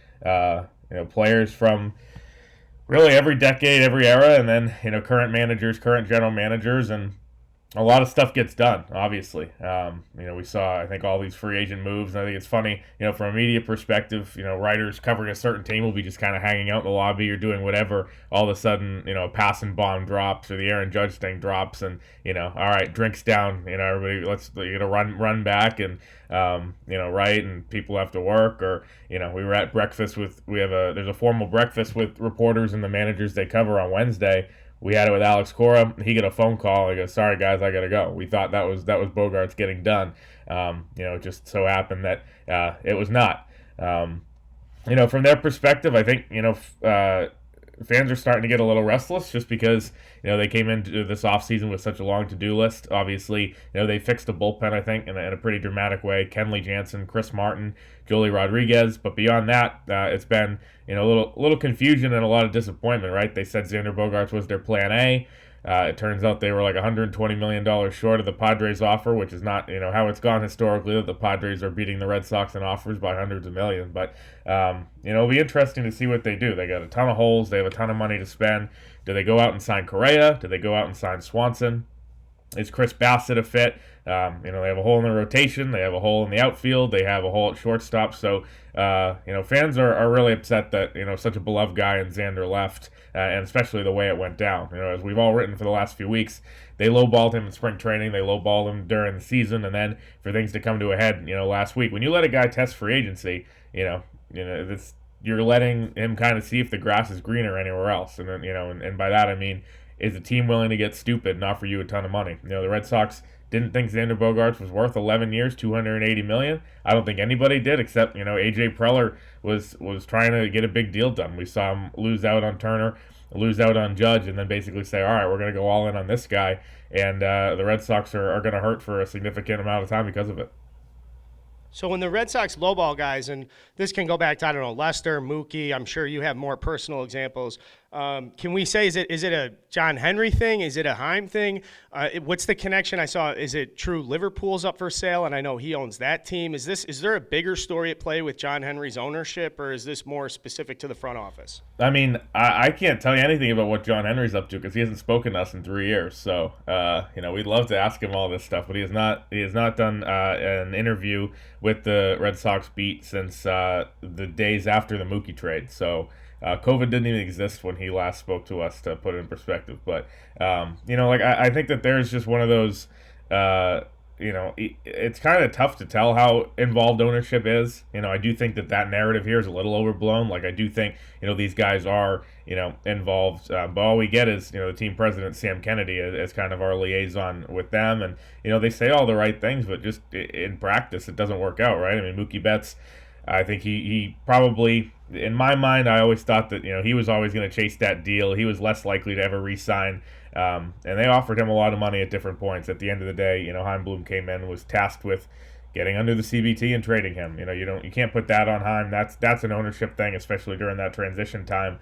C: players from really every decade, every era, and then current managers, current general managers, and a lot of stuff gets done. Obviously, we saw, I think, all these free agent moves, and I think it's funny, from a media perspective, writers covering a certain team will be just kind of hanging out in the lobby or doing whatever. All of a sudden, a passing bomb drops or the Aaron Judge thing drops, and all right, drinks down, everybody, let's run back and right, and people have to work, or we were at breakfast there's a formal breakfast with reporters and the managers they cover on Wednesday. We had it with Alex Cora. He got a phone call. He goes, "Sorry guys, I gotta go." We thought that was Bogaerts getting done. It just so happened that it was not. From their perspective, I think fans are starting to get a little restless just because they came into this offseason with such a long to-do list. Obviously, they fixed the bullpen, I think, in a pretty dramatic way. Kenley Jansen, Chris Martin, Jolie Rodriguez. But beyond that, it's been a little confusion and a lot of disappointment, right? They said Xander Bogaerts was their plan A. It turns out they were $120 million short of the Padres offer, which is not, how it's gone historically, that the Padres are beating the Red Sox in offers by hundreds of millions. But, it'll be interesting to see what they do. They got a ton of holes. They have a ton of money to spend. Do they go out and sign Correa? Do they go out and sign Swanson? Is Chris Bassett a fit? They have a hole in the rotation. They have a hole in the outfield. They have a hole at shortstop. So, fans are really upset that, such a beloved guy in Xander left, and especially the way it went down. As we've all written for the last few weeks, they lowballed him in spring training. They lowballed him during the season. And then for things to come to a head, last week, when you let a guy test free agency, you're letting him kind of see if the grass is greener anywhere else. And then, and by that I mean, is the team willing to get stupid and offer you a ton of money? The Red Sox didn't think Xander Bogaerts was worth 11 years, $280 million. I don't think anybody did, except AJ Preller was trying to get a big deal done. We saw him lose out on Turner lose out on Judge, and then basically say, all right, we're going to go all in on this guy, and the Red Sox are going to hurt for a significant amount of time because of it.
A: So when the Red Sox lowball guys, and this can go back to, I don't know, Lester, Mookie, I'm sure you have more personal examples. Can we say, is it a John Henry thing? Is it a Heim thing? What's the connection? I saw, is it true Liverpool's up for sale, and I know he owns that team. Is there a bigger story at play with John Henry's ownership, or is this more specific to the front office?
C: I mean, I can't tell you anything about what John Henry's up to because he hasn't spoken to us in 3 years. So, we'd love to ask him all this stuff, but he has not done an interview with the Red Sox beat since the days after the Mookie trade. So, COVID didn't even exist when he last spoke to us, to put it in perspective. But, I think that there's just one of those, it's kind of tough to tell how involved ownership is. I do think that narrative here is a little overblown. Like, I do think, these guys are, involved. But all we get is, the team president, Sam Kennedy, as kind of our liaison with them. And, they say all the right things, but just in practice, it doesn't work out, right? I mean, Mookie Betts, I think he probably, in my mind, I always thought that, he was always going to chase that deal. He was less likely to ever re-sign. And they offered him a lot of money at different points. At the end of the day, Chaim Bloom came in, was tasked with getting under the CBT and trading him. You can't put that on Chaim. That's an ownership thing, especially during that transition time.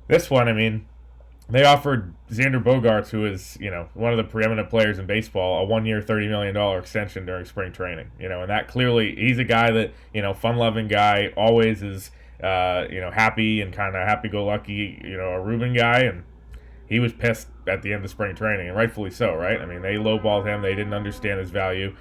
C: This one, I mean, they offered Xander Bogaerts, who is, one of the preeminent players in baseball, a 1-year, $30 million extension during spring training. And that clearly, he's a guy that, fun-loving guy, always is, happy and kind of happy-go-lucky, a Ruben guy, and he was pissed at the end of spring training, and rightfully so, right? I mean, they lowballed him. They didn't understand his value.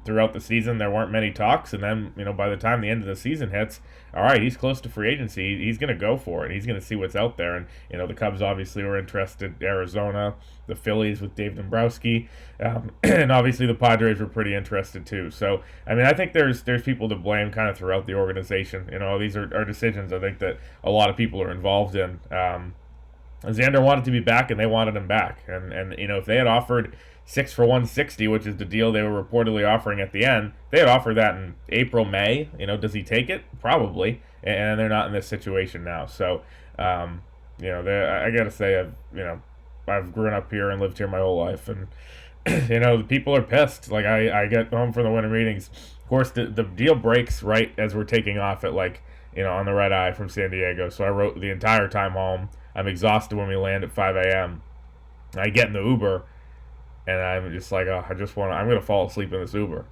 C: Throughout the season, there weren't many talks, and then, by the time the end of the season hits, all right, he's close to free agency. He's going to go for it. He's going to see what's out there, and, the Cubs obviously were interested, Arizona, the Phillies with Dave Dombrowski, and obviously the Padres were pretty interested too. So, I mean, I think there's people to blame kind of throughout the organization. These are decisions I think that a lot of people are involved in. Xander wanted to be back, and they wanted him back. And if they had offered 6 for $160, which is the deal they were reportedly offering at the end, they had offered that in April, May. Does he take it? Probably. And they're not in this situation now. So, I got to say, I've grown up here and lived here my whole life, and the people are pissed. Like, I get home from the winter meetings. Of course, the deal breaks right as we're taking off at on the red eye from San Diego. So I wrote the entire time home. I'm exhausted when we land at 5 a.m. I get in the Uber, and I'm just like, I'm going to fall asleep in this Uber.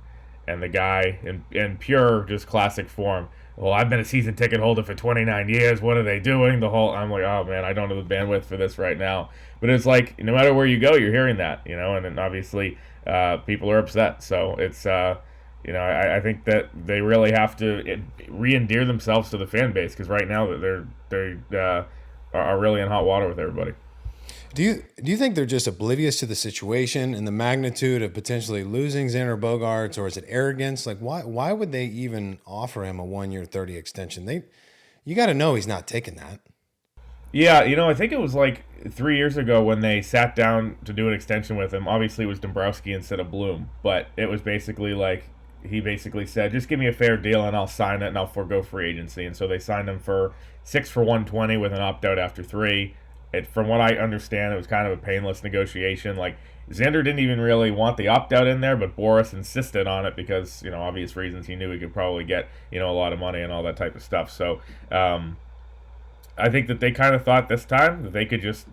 C: And the guy, in pure just classic form, well, I've been a season ticket holder for 29 years. What are they doing? I'm like, oh, man, I don't have the bandwidth for this right now. But it's like, no matter where you go, you're hearing that, and then obviously people are upset. So it's, I think that they really have to re-endear themselves to the fan base, because right now they are really in hot water with everybody.
B: Do you think they're just oblivious to the situation and the magnitude of potentially losing Xander Bogaerts, or is it arrogance? Like, why would they even offer him a 1-year, 30 extension? You got to know he's not taking that.
C: Yeah, I think it was like 3 years ago when they sat down to do an extension with him. Obviously, it was Dombrowski instead of Bloom, but it was basically like, he basically said, just give me a fair deal and I'll sign it and I'll forego free agency. And so they signed him for 6 for $120 with an opt-out after 3. From what I understand, it was kind of a painless negotiation. Like, Xander didn't even really want the opt-out in there, but Boris insisted on it because, obvious reasons. He knew he could probably get, a lot of money and all that type of stuff. So, I think that they kind of thought this time that they could just,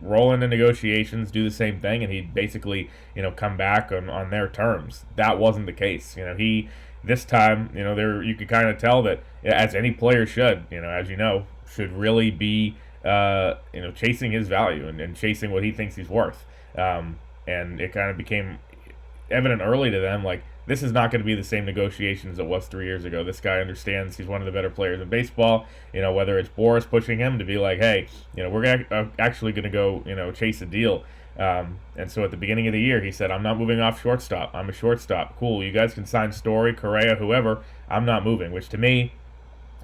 C: roll into negotiations, do the same thing, and he'd basically, come back on their terms. That wasn't the case. This time, you could kind of tell that, as any player should, should really be, chasing his value and chasing what he thinks he's worth. And it kind of became evident early to them, like, this is not going to be the same negotiations it was 3 years ago. This guy understands he's one of the better players in baseball. Whether it's Boris pushing him to be like, hey, we're actually going to go, chase a deal. And so at the beginning of the year, he said, I'm not moving off shortstop. I'm a shortstop. Cool. You guys can sign Story, Correa, whoever. I'm not moving, which to me,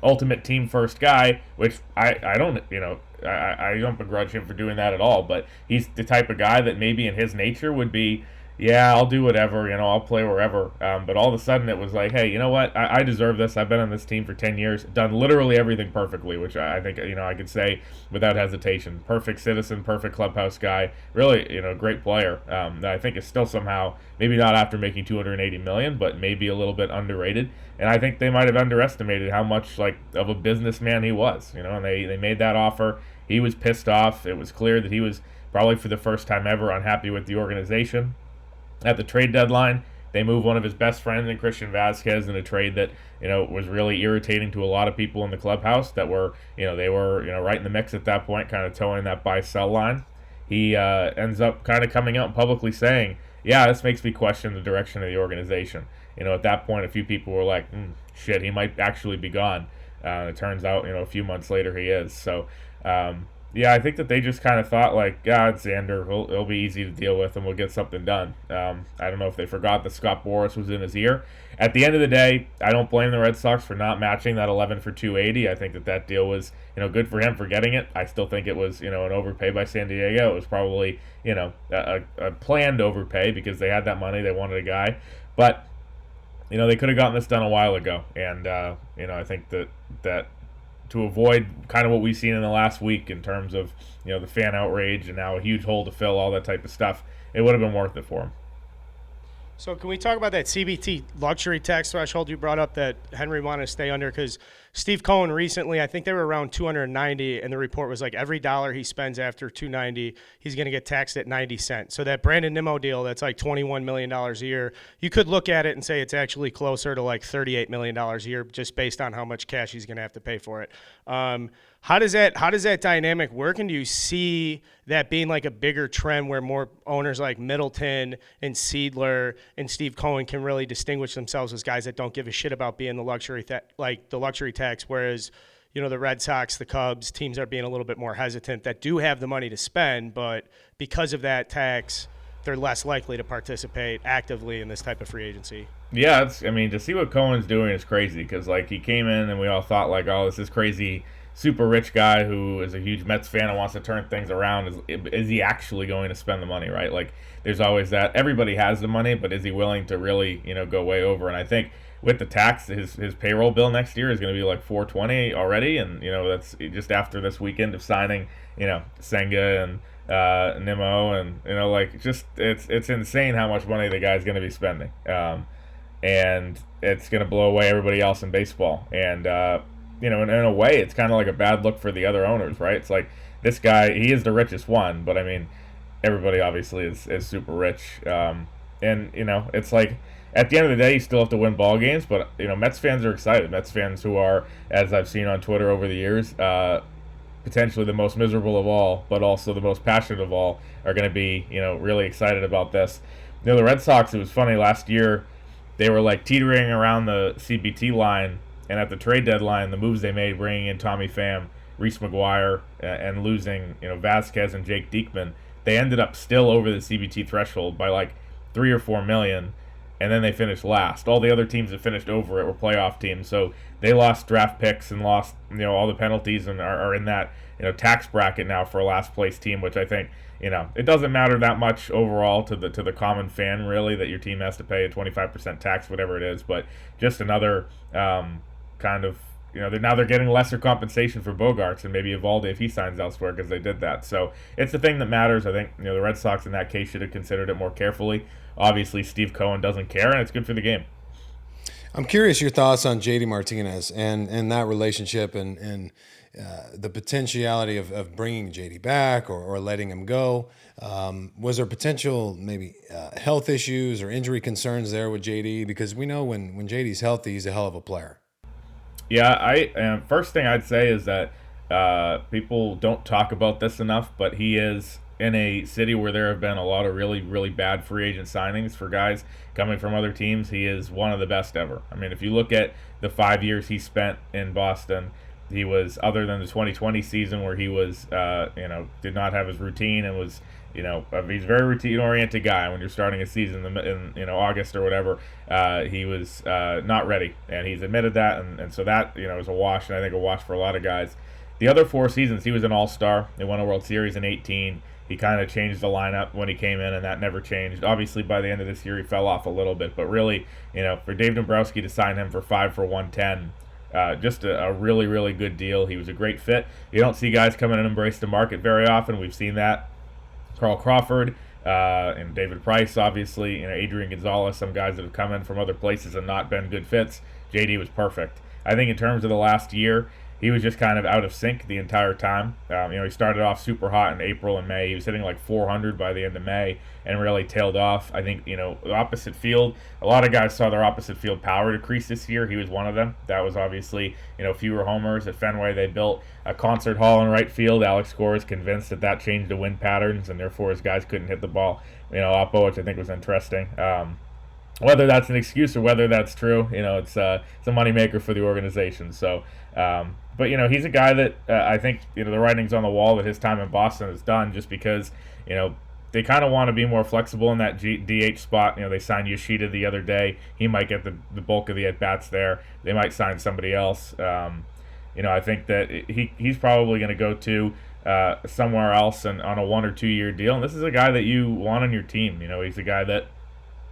C: ultimate team first guy, which I don't, I don't begrudge him for doing that at all. But he's the type of guy that maybe in his nature would be, yeah, I'll do whatever, I'll play wherever. But all of a sudden it was like, hey, you know what? I deserve this. I've been on this team for 10 years, done literally everything perfectly, which I think, I could say without hesitation. Perfect citizen, perfect clubhouse guy, really, great player. That I think is still somehow, maybe not after making 280 million, but maybe a little bit underrated. And I think they might have underestimated how much like of a businessman he was, and they made that offer. He was pissed off. It was clear that he was probably for the first time ever unhappy with the organization. At the trade deadline, they moved one of his best friends in Christian Vasquez in a trade that was really irritating to a lot of people in the clubhouse that were they were right in the mix at that point, kind of towing that buy-sell line. He ends up kind of coming out and publicly saying, "Yeah, this makes me question the direction of the organization." At that point, a few people were like, "Shit, he might actually be gone." It turns out, a few months later, he is. So. Yeah, I think that they just kind of thought like, God, Xander, he'll be easy to deal with and we'll get something done. I don't know if they forgot that Scott Boras was in his ear. At the end of the day, I don't blame the Red Sox for not matching that 11 for 280. I think that deal was, good for him for getting it. I still think it was, an overpay by San Diego. It was probably, a planned overpay because they had that money. They wanted a guy. But, they could have gotten this done a while ago. And, I think that to avoid kind of what we've seen in the last week in terms of the fan outrage and now a huge hole to fill, all that type of stuff, it would have been worth it for him.
A: So can we talk about that CBT luxury tax threshold you brought up that Henry wanted to stay under? Because Steve Cohen recently, I think they were around 290, and the report was like every dollar he spends after 290, he's going to get taxed at 90 cents. So that Brandon Nimmo deal, that's like $21 million a year. You could look at it and say it's actually closer to like $38 million a year just based on how much cash he's going to have to pay for it. How does that dynamic work, and do you see that being like a bigger trend where more owners like Middleton and Seidler and Steve Cohen can really distinguish themselves as guys that don't give a shit about being the luxury tax, whereas the Red Sox, the Cubs, teams are being a little bit more hesitant that do have the money to spend, but because of that tax, they're less likely to participate actively in this type of free agency.
C: Yeah, to see what Cohen's doing is crazy because like he came in and we all thought like, oh, this is crazy. Super rich guy who is a huge Mets fan and wants to turn things around. Is he actually going to spend the money, right? Like, there's always that. Everybody has the money, but is he willing to really, go way over? And I think with the tax, his payroll bill next year is going to be like 420 already, and that's just after this weekend of signing, Senga and Nimmo, and it's insane how much money the guy's going to be spending, and it's going to blow away everybody else in baseball, and in a way, it's kind of like a bad look for the other owners, right? It's like this guy, he is the richest one, but everybody obviously is super rich. And, it's like at the end of the day, you still have to win ball games, but, Mets fans are excited. Mets fans who are, as I've seen on Twitter over the years, potentially the most miserable of all, but also the most passionate of all, are going to be, really excited about this. The Red Sox, it was funny, last year, they were like teetering around the CBT line. And at the trade deadline, the moves they made, bringing in Tommy Pham, Reese McGuire, and losing Vasquez and Jake Diekman, they ended up still over the CBT threshold by like 3 or 4 million, and then they finished last. All the other teams that finished over it were playoff teams, so they lost draft picks and lost all the penalties and are in that tax bracket now for a last place team, which I think it doesn't matter that much overall to the common fan really that your team has to pay a 25% tax, whatever it is, but just another kind of they're getting lesser compensation for Bogarts and maybe Evaldi if he signs elsewhere because they did that. So it's the thing that matters. I think the Red Sox in that case should have considered it more carefully. Obviously, Steve Cohen doesn't care, and it's good for the game.
B: I'm curious your thoughts on JD Martinez and that relationship and the potentiality of bringing JD back or letting him go. Was there potential maybe health issues or injury concerns there with JD? Because we know when JD's healthy, he's a hell of a player.
C: Yeah, first thing I'd say is that people don't talk about this enough, but he is in a city where there have been a lot of really, really bad free agent signings for guys coming from other teams. He is one of the best ever. If you look at the 5 years he spent in Boston, he was, other than the 2020 season where he was, did not have his routine and was, he's a very routine-oriented guy. When you're starting a season in August or whatever, he was not ready, and he's admitted that, and so that, is a wash, and I think a wash for a lot of guys. the other 4 seasons, he was an all-star. They won a World Series in 18. He kind of changed the lineup when he came in, and that never changed. Obviously, by the end of this year, he fell off a little bit. But really, for Dave Dombrowski to sign him for 5 for $110, just a really, really good deal. He was a great fit. You don't see guys come in and embrace the market very often. We've seen that. Carl Crawford and David Price, obviously. Adrian Gonzalez, some guys that have come in from other places and not been good fits. JD was perfect. I think in terms of the last year, he was just kind of out of sync the entire time. He started off super hot in April and May. He was hitting like 400 by the end of May and really tailed off. I think, the opposite field, a lot of guys saw their opposite field power decrease this year. He was one of them. That was obviously, fewer homers. At Fenway, they built a concert hall in right field. Alex Gore is convinced that changed the wind patterns, and therefore his guys couldn't hit the ball, oppo, which I think was interesting. Whether that's an excuse or whether that's true, it's a moneymaker for the organization. So, but he's a guy that I think the writing's on the wall that his time in Boston is done, just because they kind of want to be more flexible in that DH spot. They signed Yoshida the other day. He might get the bulk of the at bats there. They might sign somebody else. I think that he's probably going to go to somewhere else and on a 1 or 2 year deal. And this is a guy that you want on your team. He's a guy that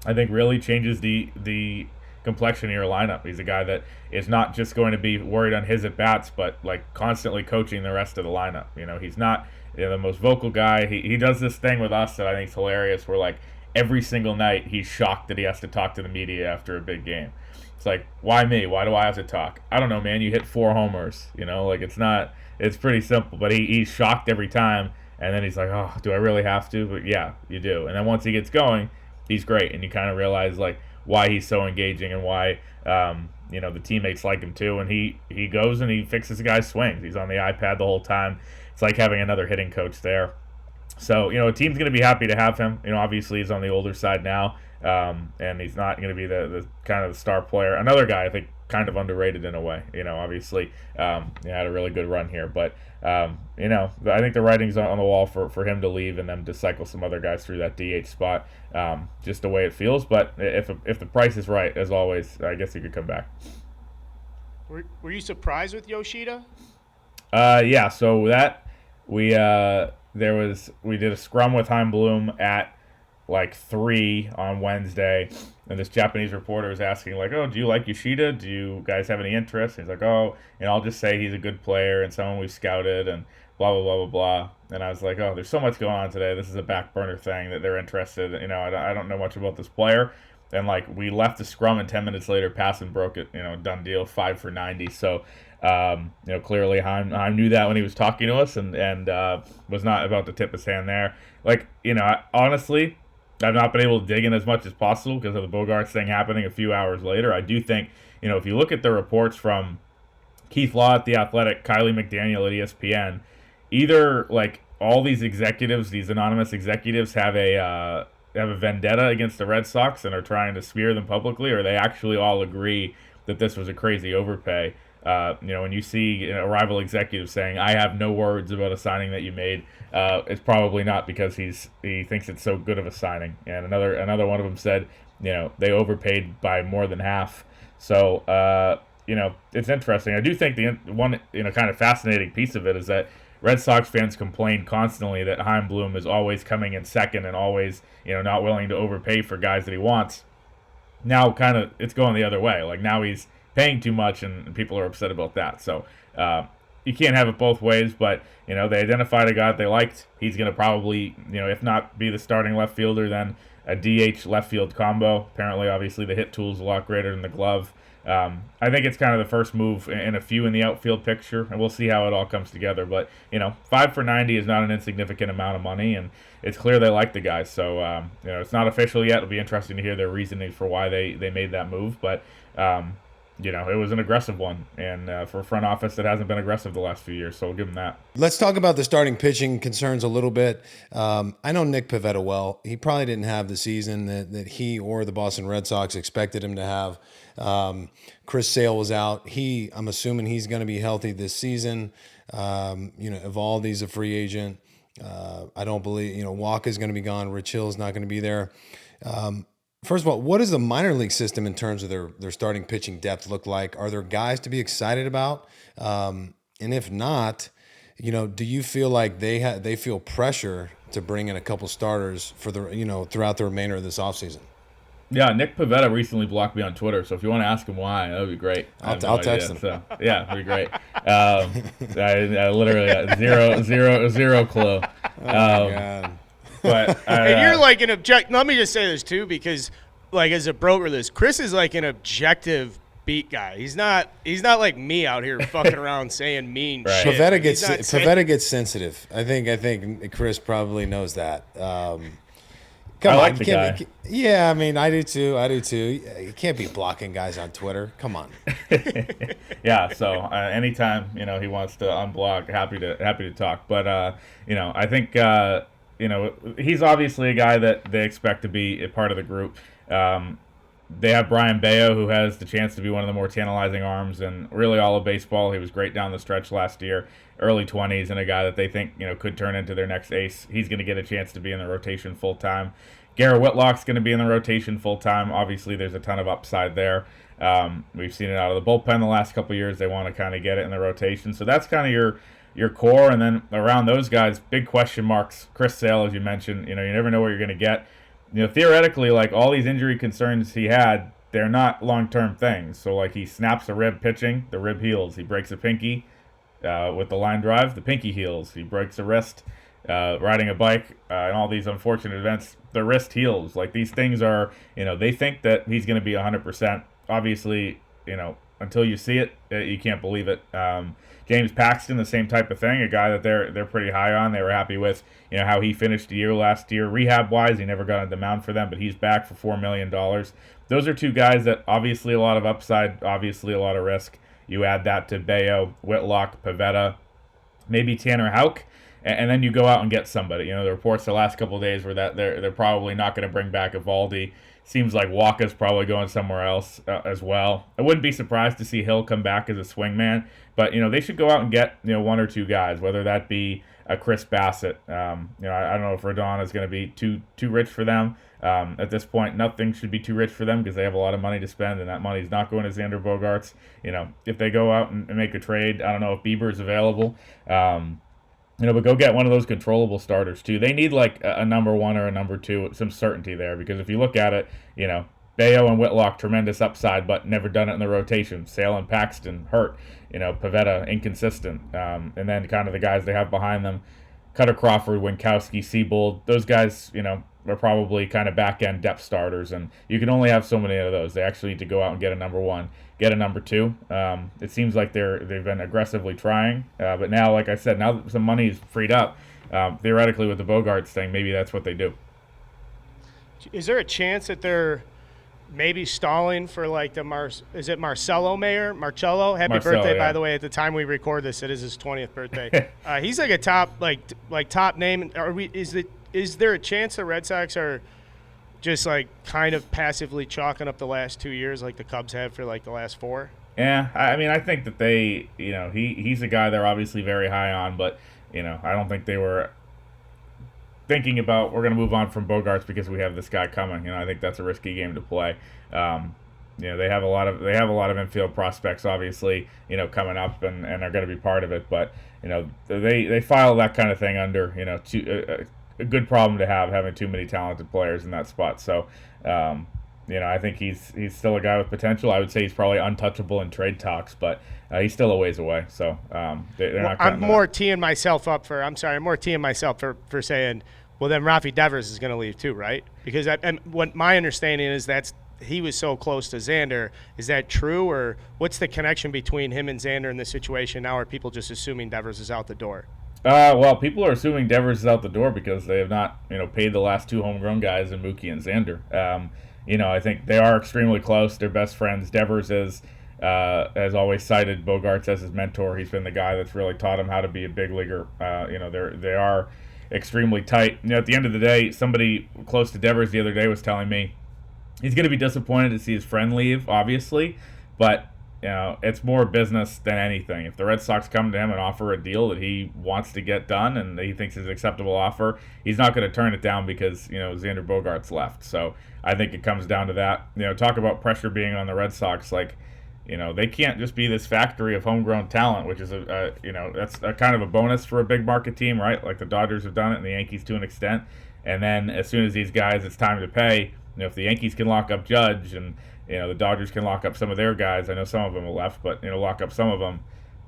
C: I think really changes the complexion of your lineup. He's a guy that is not just going to be worried on his at bats, but like constantly coaching the rest of the lineup. He's not the most vocal guy. He does this thing with us that I think is hilarious, where like every single night he's shocked that he has to talk to the media after a big game. It's like, why me? Why do I have to talk? I don't know, man. You hit 4 homers. It's pretty simple. But he's shocked every time, and then he's like, oh, do I really have to? But yeah, you do. And then once he gets going, he's great, and you kind of realize like why he's so engaging and why the teammates like him too. And he goes and he fixes the guy's swings. He's on the iPad the whole time. It's like having another hitting coach there. So a team's going to be happy to have him. Obviously he's on the older side now, and he's not going to be the kind of the star player. Another guy I think kind of underrated in a way. Obviously he had a really good run here, but I think the writing's on the wall for him to leave and then to cycle some other guys through that DH spot, just the way it feels. But if the price is right, as always, I guess he could come back.
A: Were you surprised with Yoshida?
C: Yeah. So that we did a scrum with Heim Bloom at like 3 on Wednesday, and this Japanese reporter was asking like, oh, do you like Yoshida? Do you guys have any interest? And he's like, oh, I'll just say he's a good player and someone we've scouted and blah, blah, blah, blah, blah. And I was like, oh, there's so much going on today. This is a back burner thing that they're interested. I don't know much about this player. And like we left the scrum and 10 minutes later, Passan broke it, done deal, 5 for 90. So, clearly Heim knew that when he was talking to us and was not about to tip his hand there. Like, honestly, I've not been able to dig in as much as possible because of the Bogaerts thing happening a few hours later. I do think, if you look at the reports from Keith Law at The Athletic, Kylie McDaniel at ESPN, either like all these executives, these anonymous executives have a vendetta against the Red Sox and are trying to smear them publicly, or they actually all agree that this was a crazy overpay. When you see a rival executive saying, I have no words about a signing that you made, it's probably not because he thinks it's so good of a signing. And another one of them said, they overpaid by more than half. So, it's interesting. I do think the one, kind of fascinating piece of it is that Red Sox fans complain constantly that Heim Bloom is always coming in second and always, not willing to overpay for guys that he wants. Now, kind of, it's going the other way. Like, now he's paying too much, and people are upset about that. So, you can't have it both ways, but, they identified a guy that they liked. He's going to probably, if not be the starting left fielder, then a DH left field combo. Apparently, obviously, the hit tool is a lot greater than the glove. I think it's kind of the first move in a few in the outfield picture, and we'll see how it all comes together. But, 5 for 90 is not an insignificant amount of money, and it's clear they like the guy. So, it's not official yet. It'll be interesting to hear their reasoning for why they made that move. But, it was an aggressive one, and for a front office that hasn't been aggressive the last few years, so we'll give them that.
B: Let's talk about the starting pitching concerns a little bit. I know Nick Pivetta well. He probably didn't have the season that he or the Boston Red Sox expected him to have. Chris Sale was out. I'm assuming he's going to be healthy this season. Evaldi's a free agent. I don't believe, Walker's going to be gone. Rich Hill's not going to be there. First of all, what does the minor league system in terms of their starting pitching depth look like? Are there guys to be excited about? And if not, do you feel like they feel pressure to bring in a couple starters for throughout the remainder of this offseason?
C: Yeah, Nick Pavetta recently blocked me on Twitter, so if you want to ask him why, that would be great.
B: I'll text him.
C: So yeah, it'd be great. I literally zero clue.
B: Oh my God.
C: But
A: and you're like an let me just say this too, because like as a broker, Chris is like an objective beat guy. He's not like me out here fucking around saying mean
C: Right.
A: shit.
B: Pavetta gets sensitive. I think Chris probably knows that. Come
C: I
B: on,
C: like the guy.
B: Yeah, I mean, I do too. You can't be blocking guys on Twitter. Come on.
C: Yeah, so anytime he wants to unblock, happy to talk. But I think he's obviously a guy that they expect to be a part of the group. They have Brian Bayo, who has the chance to be one of the more tantalizing arms and really all of baseball. He was great down the stretch last year, early 20s, and a guy that they think could turn into their next ace. He's going to get a chance to be in the rotation full time. Garrett Whitlock's going to be in the rotation full time. Obviously, there's a ton of upside there. We've seen it out of the bullpen the last couple of years. They want to kind of get it in the rotation. So that's kind of your core. And then around those guys, big question marks. Chris Sale, as you mentioned, you never know what you're going to get. Theoretically, like all these injury concerns he had, they're not long-term things. So like he snaps a rib pitching, the rib heals. He breaks a pinky with the line drive, the pinky heals. He breaks a wrist riding a bike, and all these unfortunate events, the wrist heals. Like these things are, they think that he's going to be 100%. Obviously, until you see it, you can't believe it. James Paxton, the same type of thing, a guy that they're pretty high on. They were happy with how he finished the year last year. Rehab-wise, he never got on the mound for them, but he's back for $4 million. Those are two guys that obviously a lot of upside, obviously a lot of risk. You add that to Bayo, Whitlock, Pavetta, maybe Tanner Houck, and then you go out and get somebody. The reports the last couple of days were that they're probably not going to bring back Evaldi. Seems like Waka's probably going somewhere else as well. I wouldn't be surprised to see Hill come back as a swingman, but they should go out and get one or two guys, whether that be a Chris Bassett. I don't know if Rodon is going to be too rich for them. At this point, nothing should be too rich for them because they have a lot of money to spend, and that money's not going to Xander Bogaerts. If they go out and make a trade, I don't know if Bieber's available. But go get one of those controllable starters too. They need like a number one or a number two, some certainty there, because if you look at it, Bayo and Whitlock, tremendous upside, but never done it in the rotation. Sale and Paxton hurt. Pavetta, inconsistent. And then kind of the guys they have behind them, Cutter Crawford, Winkowski, Seabold, those guys, are probably kind of back-end depth starters, and you can only have so many of those. They actually need to go out and get a number one, get a number two. It seems like they've been aggressively trying, but now, like I said, now that some money is freed up, theoretically with the Bogaerts thing, maybe that's what they do.
A: Is there a chance that they're maybe stalling for like is it Marcello? Happy birthday, by the way. At the time we record this, it is his 20th birthday. He's like a top top name. Is there a chance the Red Sox are just like kind of passively chalking up the last 2 years like the Cubs have for like the last 4?
C: Yeah, I mean, I think that they, he's a guy they're obviously very high on, but, I don't think they were thinking about we're going to move on from Bogaerts because we have this guy coming. I think that's a risky game to play. They have a lot of infield prospects, obviously, coming up and are going to be part of it, but, they file that kind of thing under, a good problem to have, having too many talented players in that spot. So, I think he's still a guy with potential. I would say he's probably untouchable in trade talks, but he's still a ways away. So they're not.
A: I'm more teeing myself for saying, well, then Rafi Devers is going to leave too, right? Because what my understanding is he was so close to Xander. Is that true, or what's the connection between him and Xander in this situation? Now are people just assuming Devers is out the door?
C: Well, people are assuming Devers is out the door because they have not, paid the last two homegrown guys in Mookie and Xander. I think they are extremely close. They're best friends. Devers has always cited Bogaerts as his mentor. He's been the guy that's really taught him how to be a big leaguer. They are extremely tight. At the end of the day, somebody close to Devers the other day was telling me he's going to be disappointed to see his friend leave, obviously, but it's more business than anything. If the Red Sox come to him and offer a deal that he wants to get done and he thinks is an acceptable offer, he's not going to turn it down because, Xander Bogaerts left. So I think it comes down to that. Talk about pressure being on the Red Sox. Like, They can't just be this factory of homegrown talent, which is that's a kind of a bonus for a big market team, right? Like the Dodgers have done it, and the Yankees to an extent. And then as soon as these guys, it's time to pay. If the Yankees can lock up Judge, and the Dodgers can lock up some of their guys. I know some of them are left, but lock up some of them.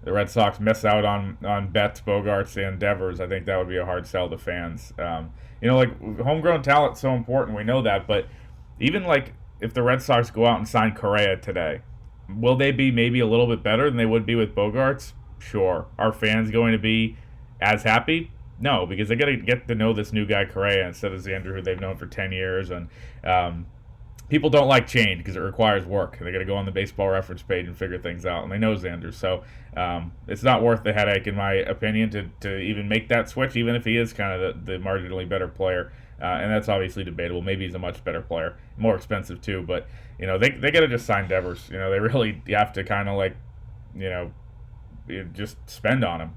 C: The Red Sox miss out on Betts, Bogarts, and Devers. I think that would be a hard sell to fans. Like homegrown talent's so important. We know that, but even like if the Red Sox go out and sign Correa today, will they be maybe a little bit better than they would be with Bogarts? Sure. Are fans going to be as happy? No, because they got to get to know this new guy Correa instead of Xander, who they've known for 10 years. And people don't like change because it requires work. They got to go on the baseball reference page and figure things out, and they know Xander. So it's not worth the headache, in my opinion, to even make that switch, even if he is kind of the marginally better player. And that's obviously debatable. Maybe he's a much better player, more expensive too. But they got to just sign Devers. They really have to kind of like just spend on him.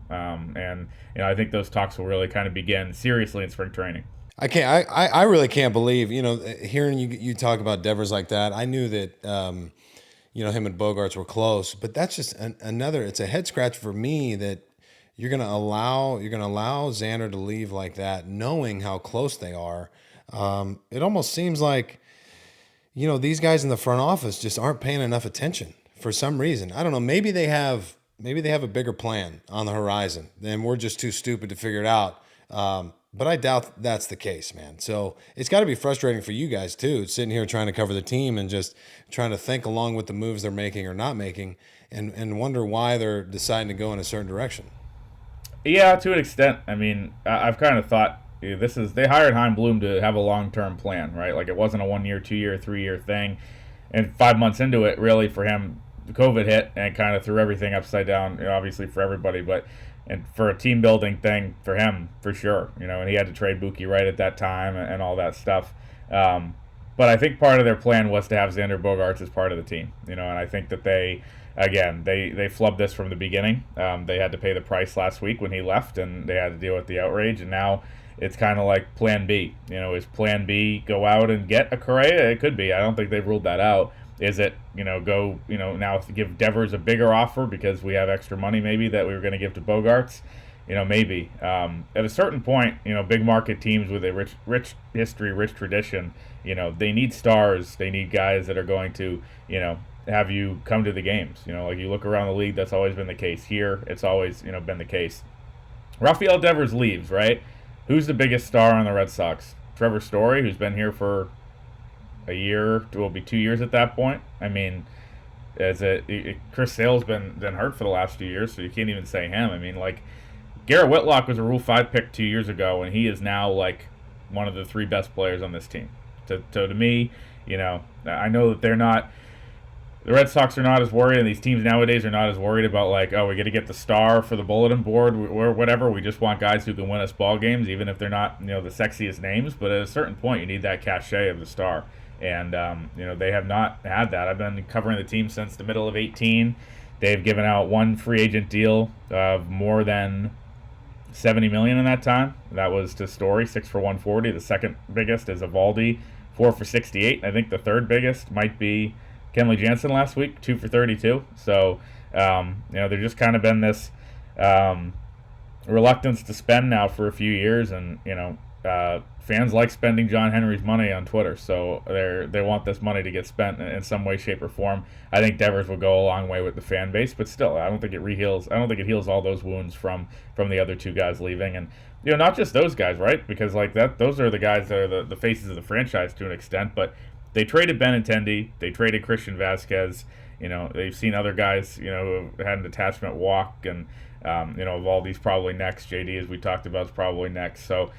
C: And I think those talks will really kind of begin seriously in spring training.
B: I really can't believe, hearing you talk about Devers like that. I knew that, him and Bogarts were close, but that's just it's a head scratch for me that you're going to allow Xander to leave like that, knowing how close they are. It almost seems like, these guys in the front office just aren't paying enough attention for some reason. I don't know. Maybe they have a bigger plan on the horizon, and we're just too stupid to figure it out. But I doubt that's the case, man. So it's got to be frustrating for you guys too, sitting here trying to cover the team and just trying to think along with the moves they're making or not making, and wonder why they're deciding to go in a certain direction.
C: Yeah, to an extent. I mean, I've kind of thought they hired Hein Bloom to have a long-term plan, right? Like it wasn't a 1 year, 2 year, 3 year thing. And 5 months into it, really, for him, the COVID hit and kind of threw everything upside down, obviously for everybody, and for a team building thing for him, for sure, and he had to trade Buki right at that time and all that stuff. But I think part of their plan was to have Xander Bogaerts as part of the team, and I think that they flubbed this from the beginning. They had to pay the price last week when he left, and they had to deal with the outrage, and now it's kind of like plan B. Is plan B go out and get a Correa? It could be. I don't think they've ruled that out. Is it, go, now give Devers a bigger offer because we have extra money maybe that we were going to give to Bogarts? Maybe. At a certain point, big market teams with a rich history, rich tradition, they need stars. They need guys that are going to, have you come to the games. Like you look around the league, that's always been the case. Here, it's always, been the case. Rafael Devers leaves, right? Who's the biggest star on the Red Sox? Trevor Story, who's been here for a year, it will be 2 years at that point. I mean, Chris Sale's been hurt for the last few years, so you can't even say him. I mean, like, Garrett Whitlock was a Rule 5 pick 2 years ago, and he is now, like, one of the 3 best players on this team. To me, I know that the Red Sox are not as worried, and these teams nowadays are not as worried about, like, we got to get the star for the bulletin board or whatever. We just want guys who can win us ball games, even if they're not, the sexiest names. But at a certain point, you need that cachet of the star. And, they have not had that. I've been covering the team since the middle of 2018. They've given out one free agent deal of more than $70 million in that time. That was to Story, 6 for $140. The second biggest is Evaldi, 4 for $68. I think the third biggest might be Kenley Jansen last week, 2 for $32. So, there's just kind of been this reluctance to spend now for a few years, and, fans like spending John Henry's money on Twitter, so they want this money to get spent in some way, shape, or form. I think Devers will go a long way with the fan base, but still, I don't think it heals all those wounds from the other 2 guys leaving, and not just those guys, right? Because like that, those are the guys that are the faces of the franchise to an extent. But they traded Benintendi, they traded Christian Vasquez. They've seen other guys, who had an attachment walk, and Valdi's probably next. JD, as we talked about, is probably next. So.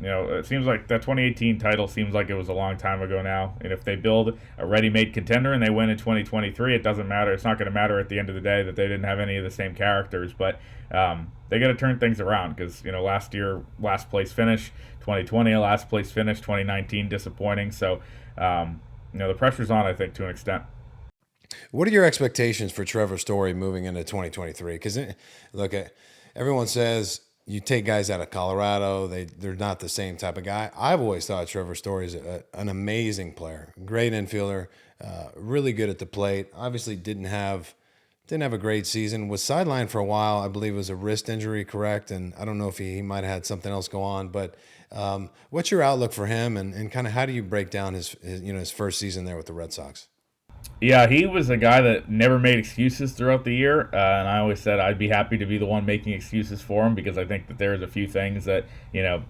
C: It seems like that 2018 title seems like it was a long time ago now. And if they build a ready-made contender and they win in 2023, it doesn't matter. It's not going to matter at the end of the day that they didn't have any of the same characters. But they got to turn things around because, last year, last place finish. 2020, a last place finish. 2019, disappointing. So, the pressure's on, I think, to an extent.
B: What are your expectations for Trevor Story moving into 2023? Because, look, everyone says you take guys out of Colorado, they're not the same type of guy. I've always thought Trevor Story is an amazing player, great infielder, really good at the plate. Obviously didn't have a great season. Was sidelined for a while. I believe it was a wrist injury, correct? And I don't know if he might have had something else go on. But what's your outlook for him, and kind of how do you break down his first season there with the Red Sox?
C: Yeah, he was a guy that never made excuses throughout the year, and I always said I'd be happy to be the one making excuses for him because I think that there's a few things that